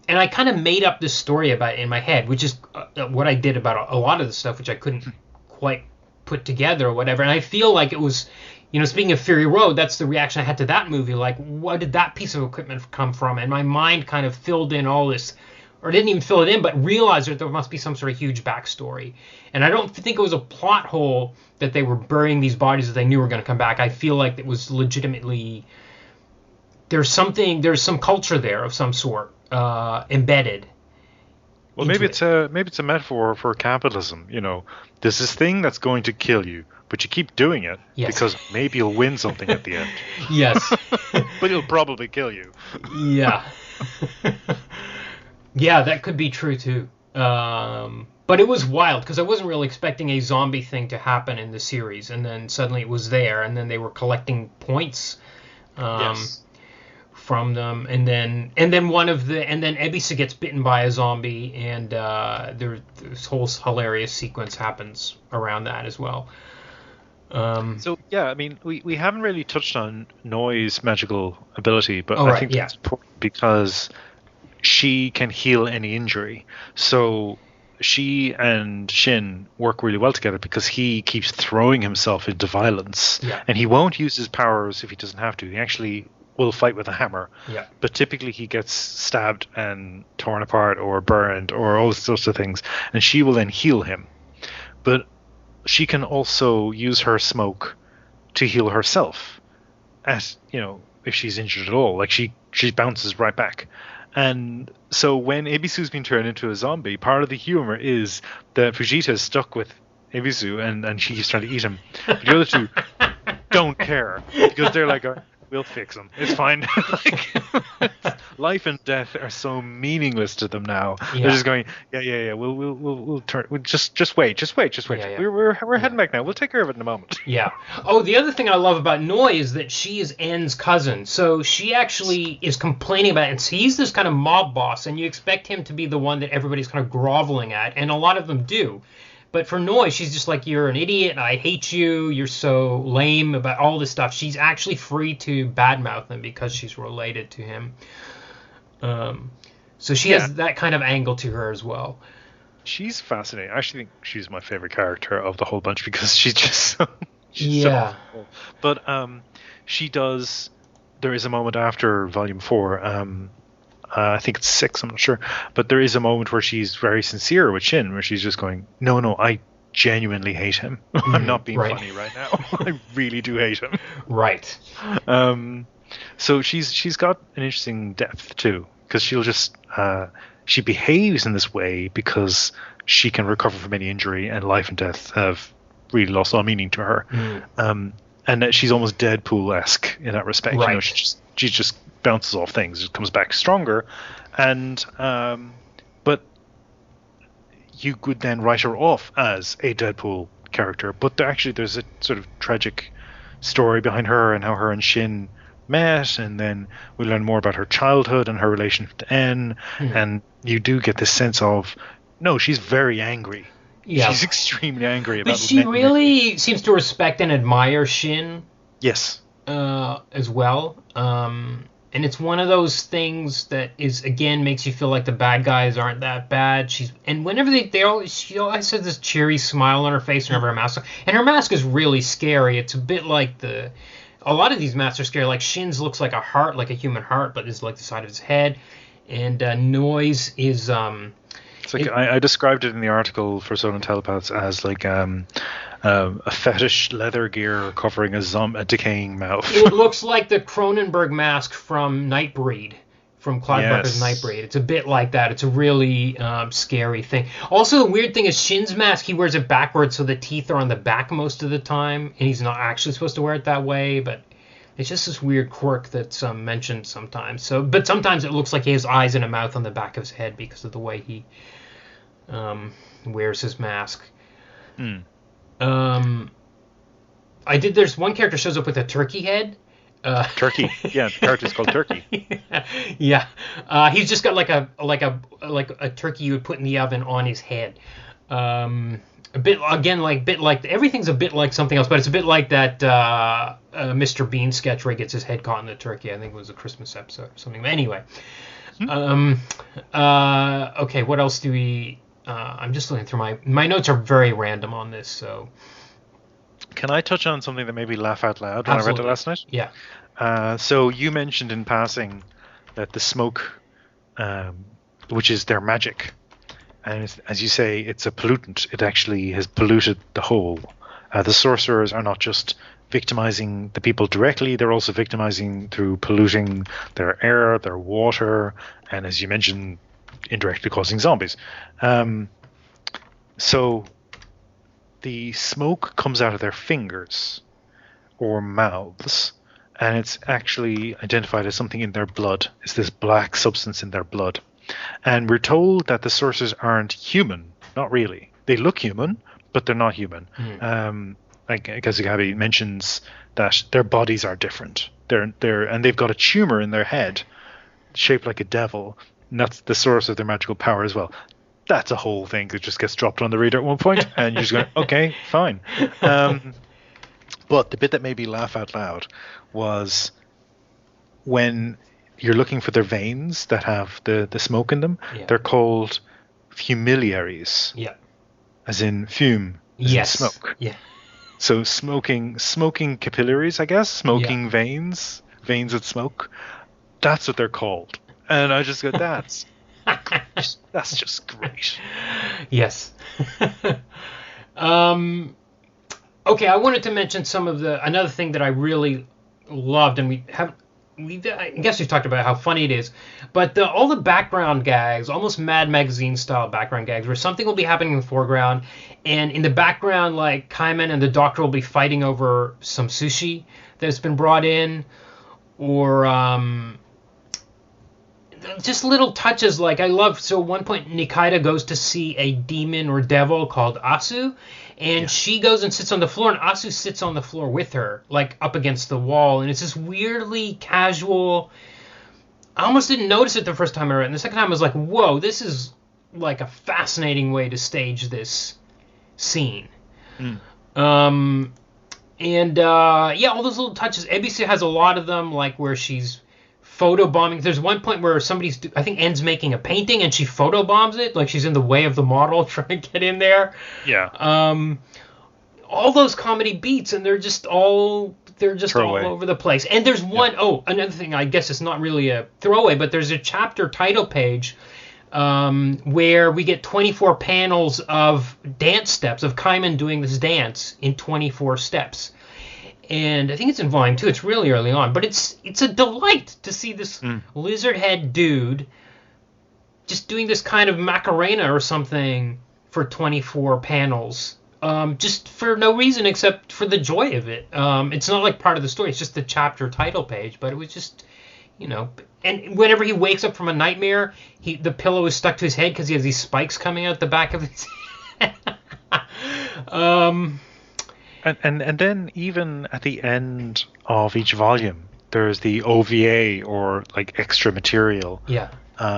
And I kind of made up this story about it in my head, which is what I did about a lot of the stuff, which I couldn't quite put together or whatever. And I feel like it was, speaking of Fury Road, that's the reaction I had to that movie. Like, what did that piece of equipment come from? And my mind kind of filled in all this, or didn't even fill it in, but realized that there must be some sort of huge backstory. And I don't think it was a plot hole that they were burying these bodies that they knew were going to come back. I feel like it was legitimately, there's some culture there of some sort embedded. Well, maybe it's a metaphor for capitalism. There's this thing that's going to kill you, but you keep doing it because maybe you'll win something at the end. Yes. But it'll probably kill you. Yeah. Yeah, that could be true too. But it was wild because I wasn't really expecting a zombie thing to happen in the series, and then suddenly it was there, and then they were collecting points Yes. from them, and then Ebisu gets bitten by a zombie, and this whole hilarious sequence happens around that as well. So yeah, I mean, we haven't really touched on Noi's magical ability, but Oh, I right, think yeah. that's important because she can heal any injury. So she and Shin work really well together because he keeps throwing himself into violence, Yeah. and he won't use his powers if he doesn't have to. He actually will fight with a hammer, Yeah. but typically he gets stabbed and torn apart or burned or all sorts of things, and she will then heal him. But she can also use her smoke to heal herself, as if she's injured at all. Like she bounces right back. And so when Ebisu's been turned into a zombie, part of the humor is that Fujita is stuck with Ebisu and she's trying to eat him. But the other two don't care because they're like, we'll fix him. It's fine. Like, life and death are so meaningless to them now. Yeah. They're just going, yeah. We'll turn. Just wait. Yeah. We're heading back now. We'll take care of it in a moment. Yeah. Oh, the other thing I love about Noi is that she is En's cousin. So she actually is complaining about it. And so he's this kind of mob boss, and you expect him to be the one that everybody's kind of groveling at, and a lot of them do. But for Noi, she's just like, you're an idiot, and I hate you, you're so lame about all this stuff. She's actually free to badmouth him because she's related to him. So she has that kind of angle to her as well. She's fascinating. I actually think she's my favorite character of the whole bunch because she's just so Yeah. awful. But she does. There is a moment after Volume 4. I think it's 6. I'm not sure, but there is a moment where she's very sincere with Shin, where she's just going, "No, I genuinely hate him. I'm not being funny right now. I really do hate him." Right. So she's got an interesting depth too, because she'll just she behaves in this way because she can recover from any injury, and life and death have really lost all meaning to her. And that she's almost Deadpool-esque in that respect. Right. She just bounces off things, just comes back stronger, and but you could then write her off as a Deadpool character. But there's a sort of tragic story behind her and how her and Shin met, and then we learn more about her childhood and her relationship to En, and you do get this sense of, no, she's very angry. Yeah. She's extremely angry about. But she really seems to respect and admire Shin. Yes. As well. And it's one of those things that is, again, makes you feel like the bad guys aren't that bad. And whenever she always has this cheery smile on her face whenever her mask, and her mask is really scary. It's a bit like a lot of these masks are scary. Like Shin's looks like a heart, like a human heart, but is like the side of his head. And Noi's is it's like I described it in the article for Soul and Telepaths as like a fetish leather gear covering a decaying mouth. It looks like the Cronenberg mask from Nightbreed, from Clive Barker's Nightbreed. It's a bit like that. It's a really scary thing. Also, the weird thing is Shin's mask, he wears it backwards, so the teeth are on the back most of the time, and he's not actually supposed to wear it that way, but it's just this weird quirk that's mentioned sometimes. But sometimes it looks like he has eyes and a mouth on the back of his head because of the way he wears his mask. There's one character shows up with a turkey head. Turkey, yeah, the character's called Turkey. Yeah, he's just got like a turkey you would put in the oven on his head. A bit like everything's a bit like something else, but it's a bit like that Mr. Bean sketch where he gets his head caught in the turkey. I think it was a Christmas episode or something. But anyway, okay, what else do we? I'm just looking through my notes are very random on this, so. Can I touch on something that made me laugh out loud when I read it last night? Yeah. So you mentioned in passing that the smoke, which is their magic, and as you say, it's a pollutant. It actually has polluted the whole. The sorcerers are not just victimizing the people directly, they're also victimizing through polluting their air, their water, and as you mentioned, indirectly causing zombies. So the smoke comes out of their fingers or mouths, and it's actually identified as something in their blood. It's this black substance in their blood. And we're told that the sorcerers aren't human. Not really. They look human, but they're not human. Like Kazukabe mentions that their bodies are different. And they've got a tumor in their head shaped like a devil, and that's the source of their magical power as well. That's a whole thing that just gets dropped on the reader at one point, and you're just going, okay, fine. But the bit that made me laugh out loud was when you're looking for their veins that have the smoke in them. Yeah. They're called fumiliaries. Yeah. As in fume. As in smoke. Yeah. So smoking capillaries, I guess. Smoking veins that smoke. That's what they're called. And I just go, that's just great. Yes. Okay, I wanted to mention another thing that I really loved, and I guess we've talked about how funny it is, but all the background gags, almost Mad Magazine style background gags, where something will be happening in the foreground, and in the background, like Kaiman and the doctor will be fighting over some sushi that's been brought in, or just little touches. Like I love, so at one point Nikaido goes to see a demon or devil called Asu, and she goes and sits on the floor, and Asu sits on the floor with her, like up against the wall, and it's this weirdly casual. I almost didn't notice it the first time I read it, and the second time I was like, whoa, this is like a fascinating way to stage this scene. All those little touches. Ebisu has a lot of them, like where she's photobombing. There's one point where I think En's making a painting and she photobombs it, like she's in the way of the model trying to get in there. Yeah. All those comedy beats, and they're just all over the place. And there's one, another thing, I guess it's not really a throwaway, but there's a chapter title page where we get 24 panels of dance steps, of Kaiman doing this dance in 24 steps. And I think it's in volume 2. It's really early on, but it's a delight to see this lizard head dude just doing this kind of Macarena or something for 24 panels, just for no reason except for the joy of it. It's not like part of the story; it's just the chapter title page. But it was just, and whenever he wakes up from a nightmare, the pillow is stuck to his head because he has these spikes coming out the back of his head. And then even at the end of each volume, there's the OVA, or like extra material,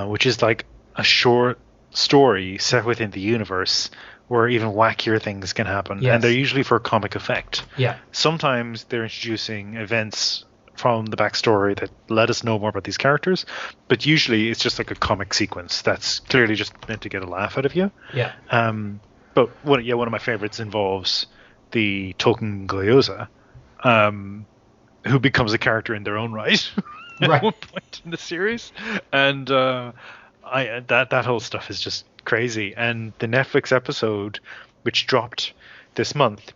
which is like a short story set within the universe where even wackier things can happen, and they're usually for comic effect. Sometimes they're introducing events from the backstory that let us know more about these characters, but usually it's just like a comic sequence that's clearly just meant to get a laugh out of you. But one of my favorites involves the Token Gyoza, who becomes a character in their own right at one point in the series, and that whole stuff is just crazy. And the Netflix episode, which dropped this month,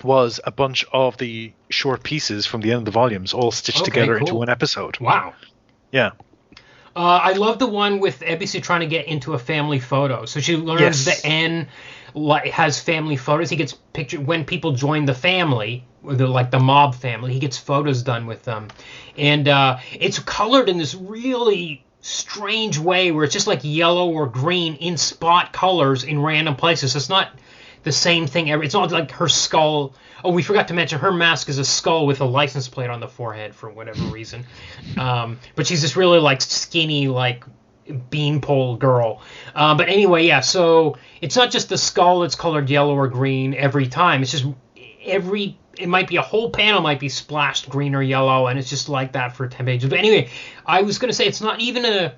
was a bunch of the short pieces from the end of the volumes all stitched together into one episode. Wow. Yeah. I love the one with Ebisu trying to get into a family photo. So she learns that N has family photos. He gets pictured when people join the family, the mob family. He gets photos done with them, and it's colored in this really strange way where it's just like yellow or green in spot colors in random places. So it's not the same thing it's not like her skull. Oh, we forgot to mention her mask is a skull with a license plate on the forehead for whatever reason. But she's this really like skinny, like beanpole girl. But anyway, so it's not just the skull that's colored yellow or green every time. It's just it might be a whole panel might be splashed green or yellow, and it's just like that for 10 pages. But anyway, I was going to say it's not even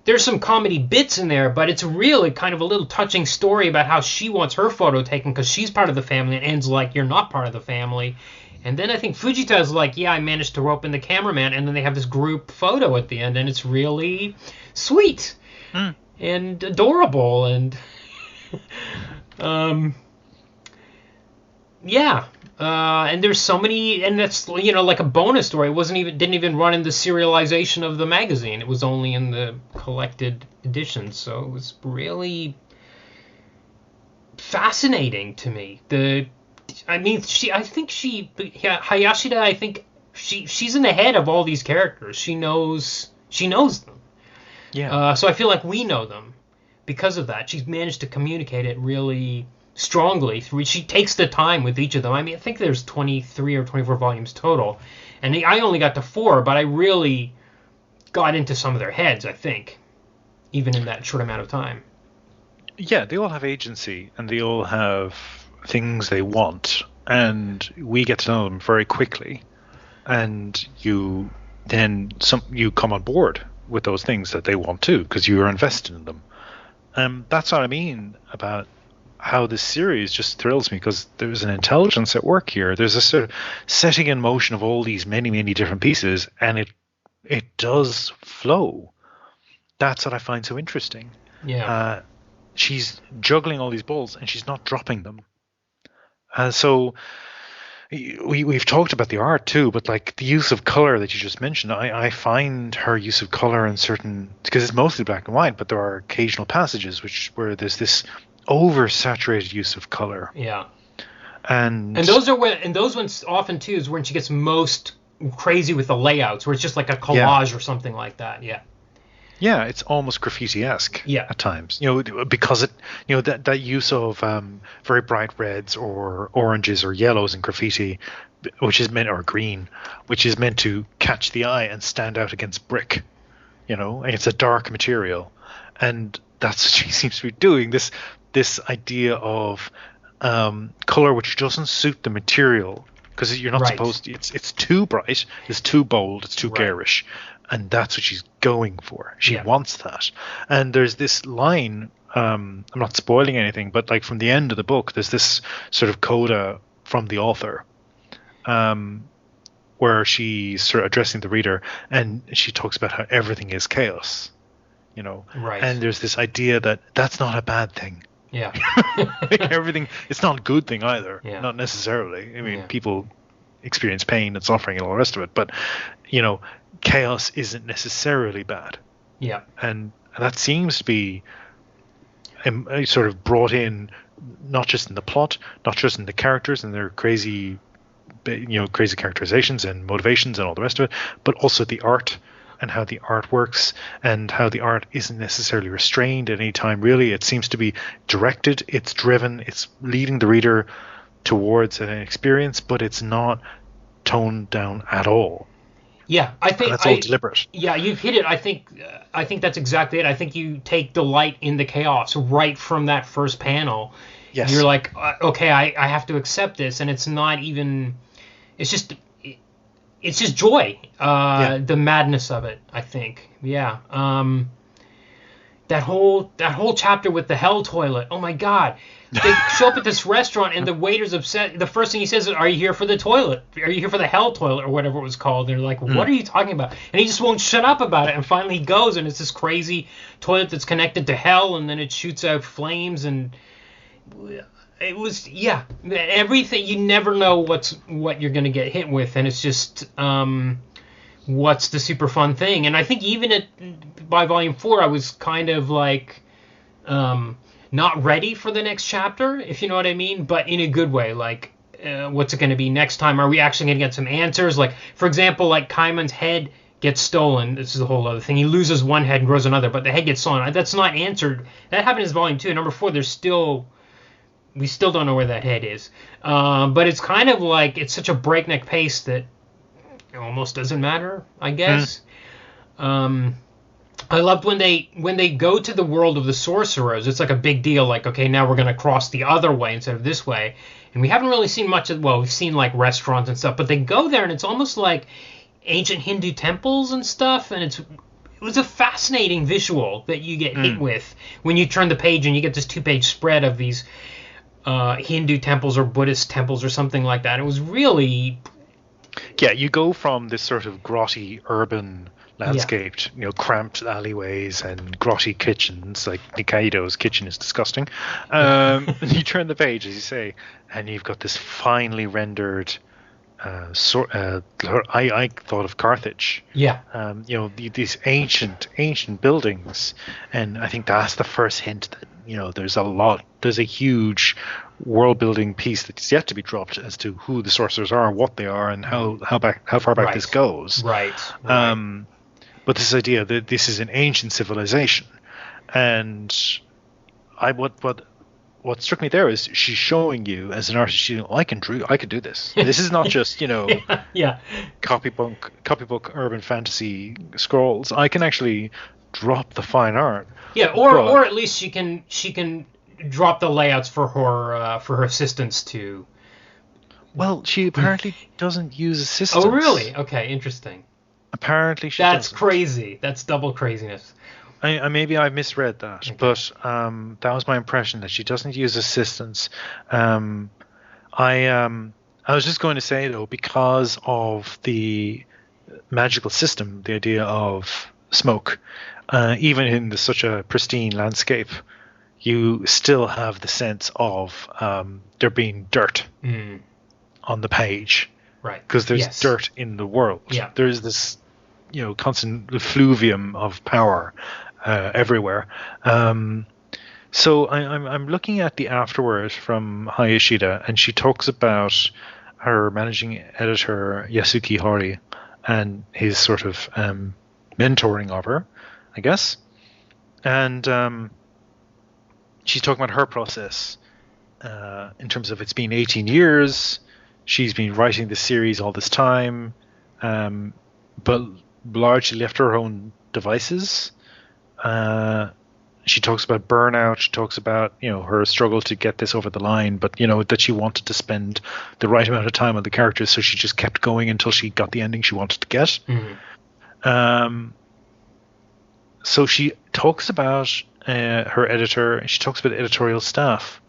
there's some comedy bits in there, but it's really kind of a little touching story about how she wants her photo taken because she's part of the family, and En's like, you're not part of the family. And then I think Fujita's like, I managed to rope in the cameraman, and then they have this group photo at the end, and it's really sweet and adorable, and and there's so many, and that's like a bonus story. It didn't even run in the serialization of the magazine. It was only in the collected editions, so it was really fascinating to me. Hayashida, I think she's in the head of all these characters. She knows them. Yeah. So I feel like we know them because of that. She's managed to communicate it really strongly. She takes the time with each of them. I mean, I think there's 23 or 24 volumes total, and I only got to 4, but I really got into some of their heads, I think, even in that short amount of time. Yeah, they all have agency, and they all have things they want, and we get to know them very quickly, and you come on board with those things that they want too, because you are invested in them. That's what I mean about how this series just thrills me, because there's an intelligence at work here. There's a sort of setting in motion of all these many, many different pieces, and it does flow. That's what I find so interesting. Yeah. She's juggling all these balls, and she's not dropping them. So we've talked about the art too, but like the use of color that you just mentioned, I find her use of color in certain, because it's mostly black and white, but there are occasional passages where there's this oversaturated use of color. Yeah. And those ones often too is when she gets most crazy with the layouts, where it's just like a collage or something like that. Yeah. Yeah, it's almost graffiti-esque at times. Because that use of very bright reds or oranges or yellows in graffiti, or green, which is meant to catch the eye and stand out against brick. And it's a dark material, and that's what she seems to be doing. This idea of color which doesn't suit the material, because you're not supposed to. It's too bright, it's too bold, it's too garish. And that's what she's going for. She wants that. And there's this line, I'm not spoiling anything, but like from the end of the book, there's this sort of coda from the author, where she's sort of addressing the reader, and she talks about how everything is chaos, Right. And there's this idea that that's not a bad thing. Yeah. Everything, it's not a good thing either. Yeah. Not necessarily. I mean, people experience pain and suffering and all the rest of it, but, chaos isn't necessarily bad. Yeah. And that seems to be sort of brought in, not just in the plot, not just in the characters and their crazy characterizations and motivations and all the rest of it, but also the art and how the art works, and how the art isn't necessarily restrained at any time, really. It seems to be directed, it's driven, it's leading the reader towards an experience, but it's not toned down at all. Yeah, I think that's all deliberate. Yeah, you've hit it. I think that's exactly it. I think you take delight in the chaos right from that first panel. Yes. You're like, okay, I have to accept this, and it's not even. It's just joy. The madness of it, I think. Yeah. That whole chapter with the hell toilet. Oh my God. They show up at this restaurant, and the waiter's upset. The first thing he says is, "Are you here for the toilet? Are you here for the hell toilet?" or whatever it was called. They're like, "What are you talking about?" And he just won't shut up about it. And finally he goes, and it's this crazy toilet that's connected to hell, and then it shoots out flames, and it was everything. You never know what you're gonna get hit with, and it's just what's the super fun thing. And I think even by volume 4, I was kind of like not ready for the next chapter, if you know what I mean, but in a good way. Like, what's it going to be next time? Are we actually going to get some answers? Like, for example, like Kaiman's head gets stolen. This is a whole other thing. He loses one head and grows another, but the head gets stolen. That's not answered. That happened in volume 2. Number 4, we still don't know where that head is. But it's kind of like, it's such a breakneck pace that it almost doesn't matter, I guess. I loved when they go to the world of the sorcerers. It's like a big deal. Like, okay, now we're going to cross the other way instead of this way. And we haven't really seen much of, we've seen like restaurants and stuff, but they go there and it's almost like ancient Hindu temples and stuff. And it was a fascinating visual that you get hit with when you turn the page and you get this 2-page spread of these Hindu temples or Buddhist temples or something like that. It was really... Yeah, you go from this sort of grotty urban landscaped, cramped alleyways and grotty kitchens, like Nikaido's kitchen is disgusting. You turn the page, as you say, and you've got this finely rendered I thought of Carthage. Yeah. These ancient buildings, and I think that's the first hint that there's a huge world building piece that's yet to be dropped as to who the sorcerers are, what they are, and how far back this goes. Right. but this idea that this is an ancient civilization, and what struck me there is she's showing you as an artist, I can do this. This is not just yeah. copybook urban fantasy scrolls. I can actually drop the fine art. Yeah, or at least she can drop the layouts for her assistants to. Well, she apparently doesn't use assistants. Oh, really? Okay, interesting. Apparently she That's doesn't. crazy. That's double craziness. Maybe I misread that, but that was my impression, that she doesn't use assistants. I was just going to say, though, because of the magical system, the idea of smoke, even in such a pristine landscape, you still have the sense of there being dirt on the page. Right. Because there's dirt in the world. Yeah. There's this, constant effluvium of power everywhere. So I'm looking at the afterword from Hayashida, and she talks about her managing editor Yasuki Hori and his sort of mentoring of her, I guess. And she's talking about her process in terms of it's been 18 years. She's been writing this series all this time, but largely left to her own devices. She talks about burnout. She talks about her struggle to get this over the line, but that she wanted to spend the right amount of time on the characters, so she just kept going until she got the ending she wanted to get. So she talks about her editor, and she talks about editorial staff,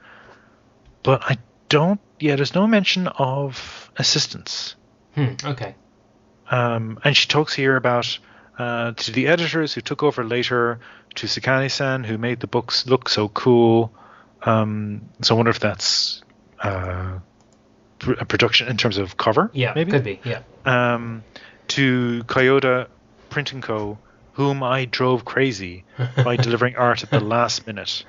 but there's no mention of assistants. Okay. And she talks here about to the editors who took over later, to Sakane-san, who made the books look so cool. So I wonder if that's a production in terms of cover. Yeah, maybe? Could be. Yeah. To Kyoto Printing Co., whom I drove crazy by delivering art at the last minute.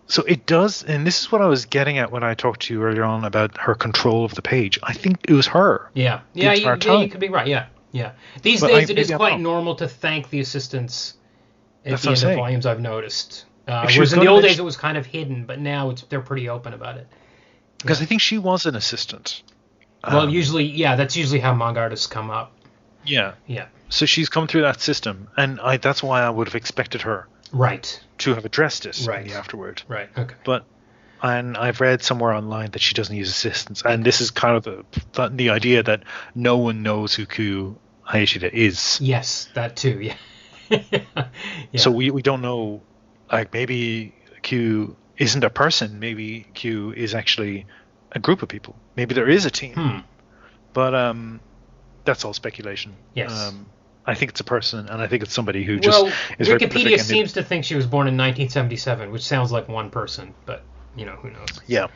So it does, and this is what I was getting at when I talked to you earlier on about her control of the page. I think it was her. Yeah, you could be right. Yeah. These days it is quite normal to thank the assistants at the end of volumes, I've noticed. Whereas in the old days it was kind of hidden, but now they're pretty open about it. Because I think she was an assistant. Well, that's usually how manga artists come up. Yeah. Yeah. So she's come through that system, and that's why I would have expected her. Right. To have addressed it in the afterword. Right. Okay. And I've read somewhere online that she doesn't use assistants, and this is kind of the idea that no one knows who Q Hayashida is. Yes, that too. Yeah. Yeah. So we don't know. Like, maybe Q isn't a person. Maybe Q is actually a group of people. Maybe there is a team. But that's all speculation. Yes. I think it's a person, and I think it's somebody who just is Wikipedia seems to think she was born in 1977, which sounds like one person, but who knows? Yeah.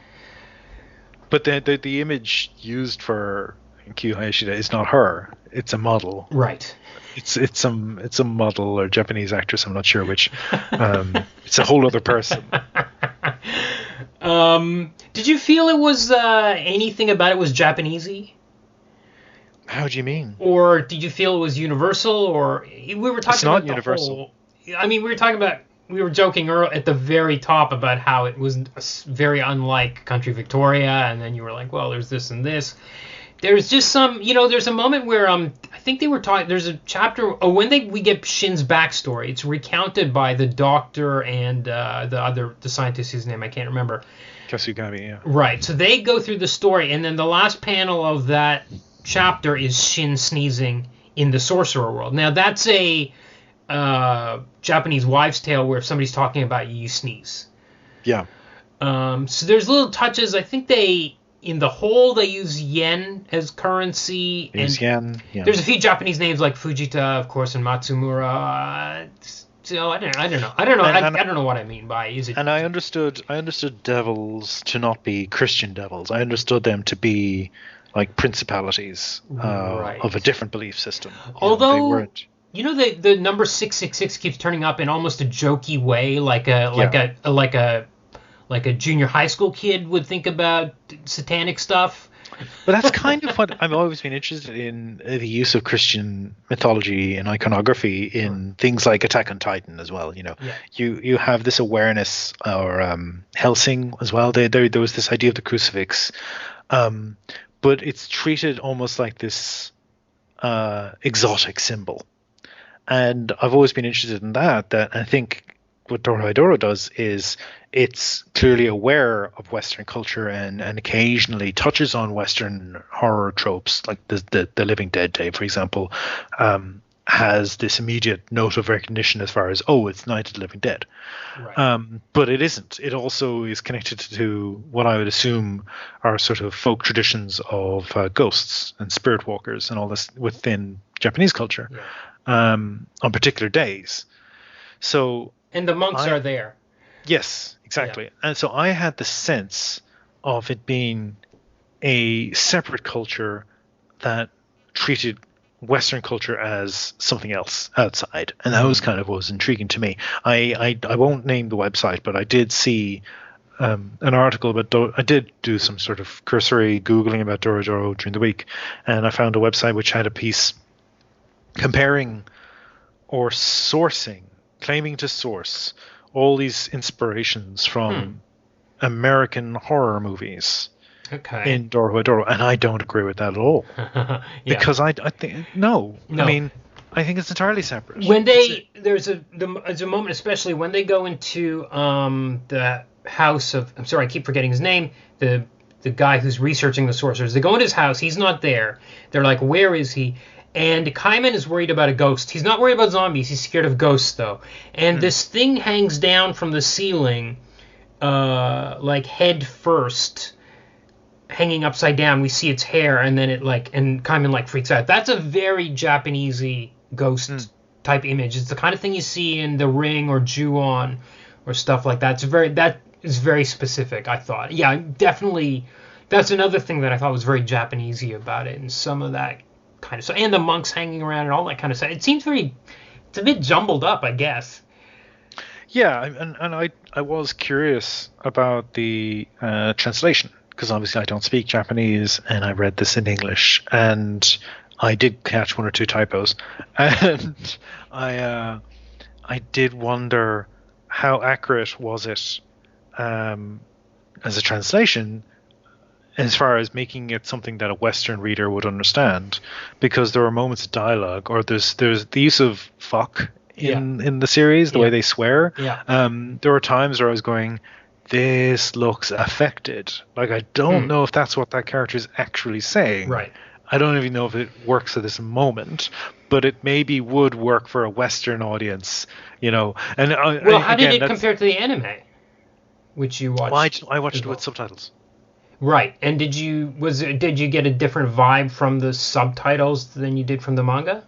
But the image used for Q Hayashida is not her; it's a model. Right. It's a model or Japanese actress. I'm not sure which. It's a whole other person. Did you feel it was anything about it was Japanesey? How do you mean? Or did you feel it was universal? Or we were talking about universal. We were joking at the very top about how it was very unlike Country Victoria, and then you were like, well, there's this and this. There's just some, there's a moment where I think they were talking. There's a chapter when we get Shin's backstory. It's recounted by the doctor and the scientist whose name I can't remember. Kasugami, yeah. Right. So they go through the story, and then the last panel of that chapter is Shin sneezing in the sorcerer world. Now that's a Japanese wives' tale where if somebody's talking about you sneeze. Yeah. So there's little touches. I think in the whole they use yen as currency. Yen. Yeah. There's a few Japanese names like Fujita, of course, and Matsumura. So I don't know. I don't know what I mean by is it. And I understood devils to not be Christian devils. I understood them to be like principalities of a different belief system. Although they weren't. The number 666 keeps turning up in almost a jokey way, like a junior high school kid would think about satanic stuff. But that's kind of what I've always been interested in, the use of Christian mythology and iconography in things like Attack on Titan as well. Yeah. You have this awareness, or Helsing as well. There was this idea of the crucifix, but it's treated almost like this exotic symbol. And I've always been interested in that I think what Dorohedoro does is it's clearly aware of Western culture and occasionally touches on Western horror tropes, like the Living Dead Day, for example, has this immediate note of recognition as far as, it's Night of the Living Dead. Right. But it isn't. It also is connected to what I would assume are sort of folk traditions of ghosts and spirit walkers and all this within Japanese culture. Yeah. On particular days. And the monks are there. Yes, exactly. Yeah. And so I had the sense of it being a separate culture that treated Western culture as something else outside. And that was kind of what was intriguing to me. I won't name the website, but I did see an article about I did do some sort of cursory Googling about Dorohedoro during the week, and I found a website which had a piece comparing or claiming to source all these inspirations from American horror movies in Dorohedoro, and I don't agree with that at all. Because I think no. I mean, I think it's entirely separate. When there's a moment, especially when they go into the house of, I'm sorry, I keep forgetting his name, the guy who's researching the sorcerers. They go into his house. He's not there. They're like, where is he? And Kaiman is worried about a ghost. He's not worried about zombies. He's scared of ghosts, though. And this thing hangs down from the ceiling, like head first, hanging upside down. We see its hair, and then and Kaiman freaks out. That's a very Japanesey ghost type image. It's the kind of thing you see in The Ring or Ju-on or stuff like that. That is very specific, I thought. Yeah, definitely. That's another thing that I thought was very Japanesey about it, and some of that kind of stuff, and the monks hanging around and all that kind of stuff. It seems it's a bit jumbled up, I guess. Yeah, and I was curious about the translation, because obviously I don't speak Japanese, and I read this in English, and I did catch one or two typos, and I did wonder how accurate was it as a translation, as far as making it something that a Western reader would understand, because there are moments of dialogue, or there's the use of fuck in the series, the way they swear. Yeah. There were times where I was going, this looks affected. Like, I don't know if that's what that character is actually saying. Right. I don't even know if it works at this moment, but it maybe would work for a Western audience, And how did it compare to the anime, which you watched? Well, I watched it with subtitles. Right. And did you get a different vibe from the subtitles than you did from the manga?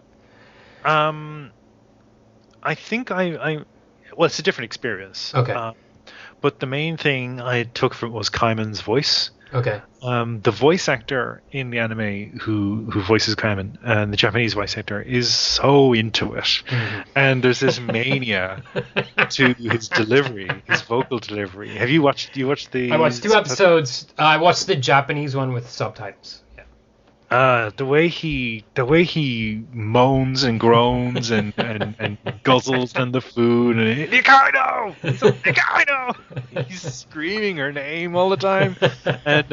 I think well, it's a different experience. Okay. But the main thing I took from it was Kaiman's voice. Okay. The voice actor in the anime who voices Kaiman, and the Japanese voice actor, is so into it. And there's this mania to his delivery, his vocal delivery. Have you watched? Do you watch the? I watched 2 episodes. I watched the Japanese one with subtitles. The way he moans and groans and guzzles on the food, and Nikaido! Nikaido! He's screaming her name all the time, and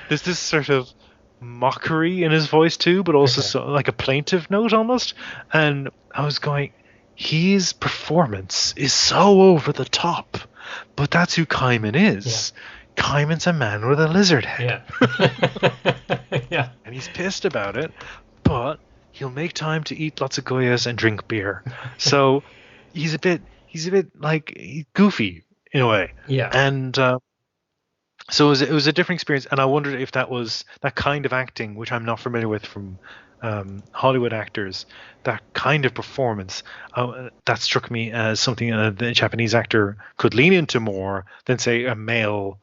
there's this sort of mockery in his voice too, but also like a plaintive note almost. And I was going, his performance is so over the top, but that's who Kaiman is. Yeah. Kaiman's a man with a lizard head. Yeah. And he's pissed about it, but he'll make time to eat lots of goyas and drink beer. So he's a bit like goofy in a way. Yeah. And so it was a different experience, and I wondered if that was that kind of acting, which I'm not familiar with from Hollywood actors, that kind of performance, that struck me as something the Japanese actor could lean into more than, say, a male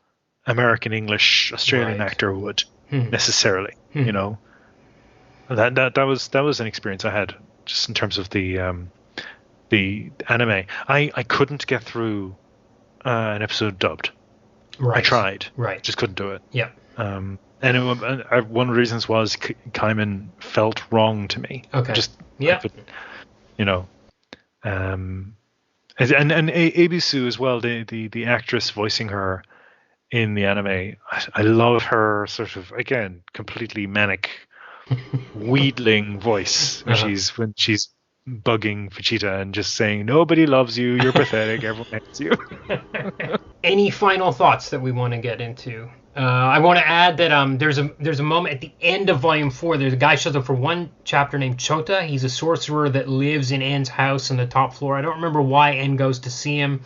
American English Australian actor would necessarily. That was an experience I had just in terms of the anime. I couldn't get through an episode dubbed. Right. I tried. Right. Just couldn't do it. Yeah. One of the reasons was Kaiman felt wrong to me. Okay. I couldn't, you know. And Ebisu as well, the actress voicing her in the anime, I love her sort of, again, completely manic, wheedling voice when she's bugging Vegeta and just saying, nobody loves you, you're pathetic, everyone hates you. Any final thoughts that we want to get into? I want to add that there's a moment at the end of Volume 4. There's a guy shows up for one chapter named Chota. He's a sorcerer that lives in En's house on the top floor. I don't remember why En goes to see him,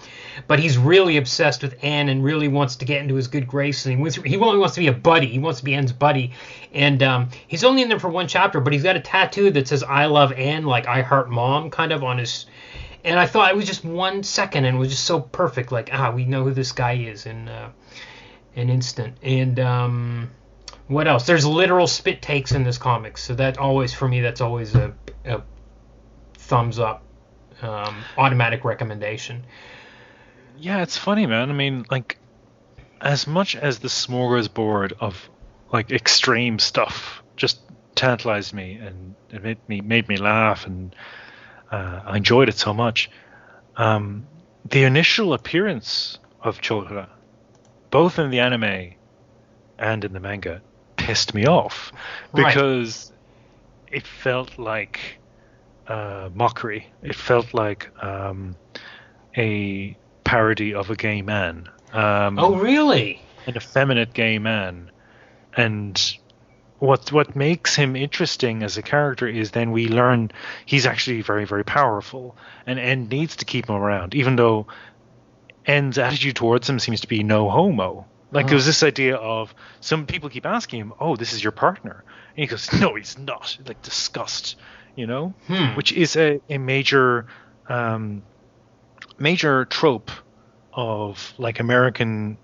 but he's really obsessed with En and really wants to get into his good graces. And he only wants to be a buddy. He wants to be En's buddy. And he's only in there for one chapter, but he's got a tattoo that says "I love En," like "I heart mom," kind of on his. And I thought it was just 1 second, and it was just so perfect. Like, we know who this guy is in an instant. And what else? There's literal spit takes in this comic, so that always, for me, that's always a thumbs up, automatic recommendation. Yeah, it's funny, man. I mean, like, as much as the smorgasbord of like extreme stuff just tantalized me and it made me laugh, and I enjoyed it so much. The initial appearance of Chota, both in the anime and in the manga, pissed me off because it felt like mockery. It felt like a parody of a gay man. Oh, really? An effeminate gay man. And what makes him interesting as a character is then we learn he's actually very, very powerful, and En needs to keep him around, even though En's attitude towards him seems to be no homo. Like, there's this idea of, some people keep asking him, oh, this is your partner, and he goes, no, he's not. Like, disgust, which is a major trope of like American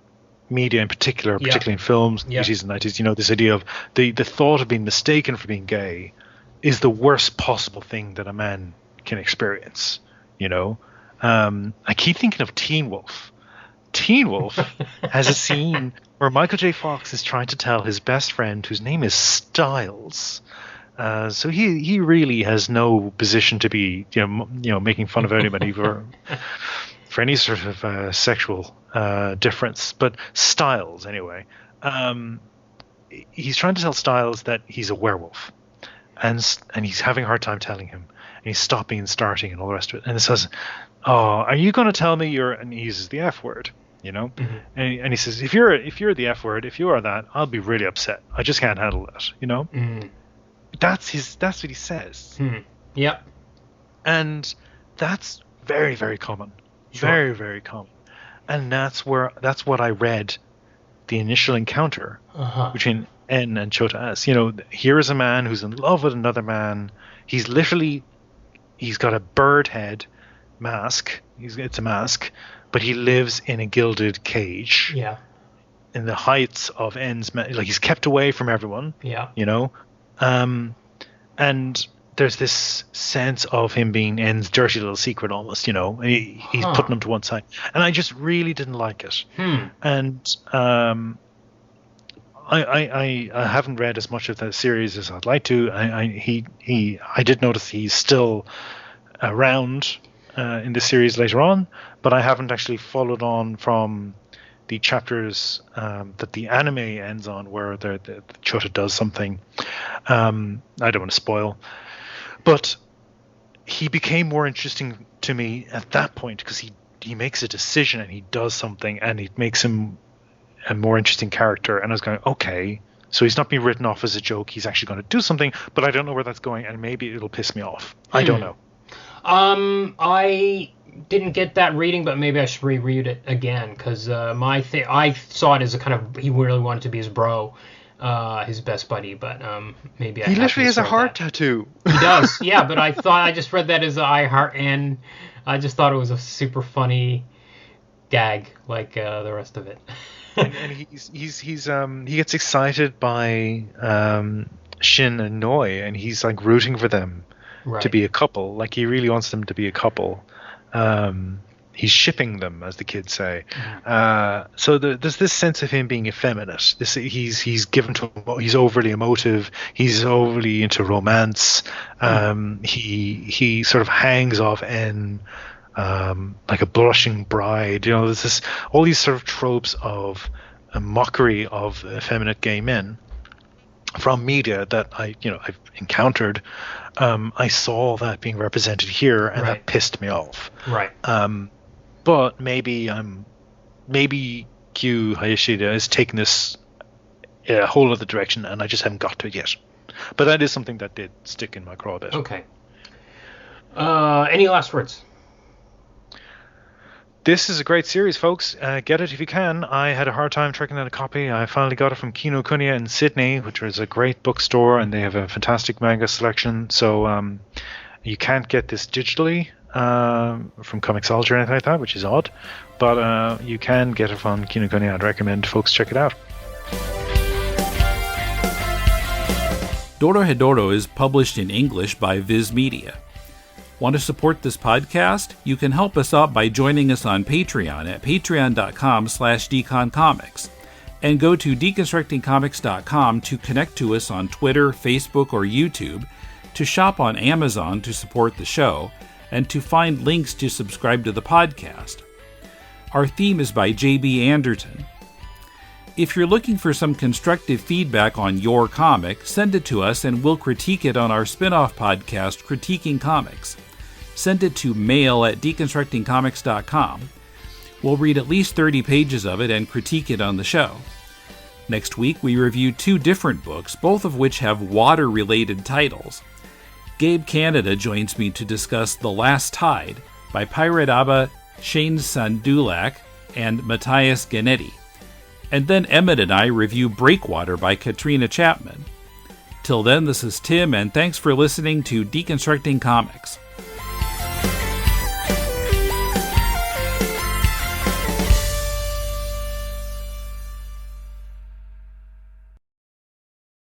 media in particular, particularly in films, 80s and 90s, this idea of the thought of being mistaken for being gay is the worst possible thing that a man can experience, I keep thinking of Teen Wolf. Teen Wolf has a scene where Michael J. Fox is trying to tell his best friend, whose name is Styles, so he really has no position to be, making fun of anybody for any sort of sexual difference, but Styles anyway. He's trying to tell Styles that he's a werewolf, and he's having a hard time telling him, and he's stopping and starting and all the rest of it. And it says, "Oh, are you going to tell me you're?" And he uses the F word, and he says, "If you're the F word, if you are that, I'll be really upset. I just can't handle that." That's what he says. Yep. And that's very, very common. Sure. Very, very common. And that's what I read the initial encounter between En and Chota as. Here is a man who's in love with another man. He's got a bird head mask. It's a mask, but he lives in a gilded cage. Yeah. In the heights of En's, like, he's kept away from everyone. Yeah. And there's this sense of him being En's dirty little secret almost, he's putting him to one side. And I just really didn't like it. And I haven't read as much of the series as I'd like to. I did notice he's still around in the series later on, but I haven't actually followed on from the chapters that the anime ends on, where the Chota does something. I don't want to spoil, but he became more interesting to me at that point because he makes a decision and he does something, and it makes him a more interesting character. And I was going, okay, so he's not being written off as a joke. He's actually going to do something, but I don't know where that's going, and maybe it'll piss me off. I don't know. I didn't get that reading, but maybe I should reread it again, because I saw it as a kind of, he really wanted to be his bro, his best buddy, but maybe he literally has a heart tattoo. He does, yeah. But I just read that as I heart, and I just thought it was a super funny gag, like the rest of it. and he gets excited by Shin and Noi, and he's like rooting for them to be a couple. Like, he really wants them to be a couple. he's shipping them, as the kids say. So there's this sense of him being effeminate. He's overly emotive. He's overly into romance. He sort of hangs off N like a blushing bride. You know, there's all these sort of tropes of a mockery of effeminate gay men from media that I've encountered. I saw that being represented here, and that pissed me off. Right. But maybe Q Hayashida is taking this a whole other direction, and I just haven't got to it yet. But that is something that did stick in my craw a bit. Okay. Any last words? This is a great series, folks. Get it if you can. I had a hard time tracking down a copy. I finally got it from Kinokuniya in Sydney, which was a great bookstore, and they have a fantastic manga selection. So you can't get this digitally from Comixology or anything like that, which is odd. But you can get it from Kinokuniya. I'd recommend folks check it out. Dorohedoro is published in English by Viz Media. Want to support this podcast? You can help us out by joining us on Patreon at patreon.com/deconcomics. And go to deconstructingcomics.com to connect to us on Twitter, Facebook, or YouTube, to shop on Amazon to support the show, and to find links to subscribe to the podcast. Our theme is by J.B. Anderton. If you're looking for some constructive feedback on your comic, send it to us and we'll critique it on our spin-off podcast, Critiquing Comics. Send it to mail@deconstructingcomics.com. We'll read at least 30 pages of it and critique it on the show. Next week, we review 2 different books, both of which have water-related titles. Gabe Canada joins me to discuss The Last Tide by Pirate Abba Shane Sandulak and Matthias Ganetti. And then Emmet and I review Breakwater by Katrina Chapman. Till then, this is Tim, and thanks for listening to Deconstructing Comics.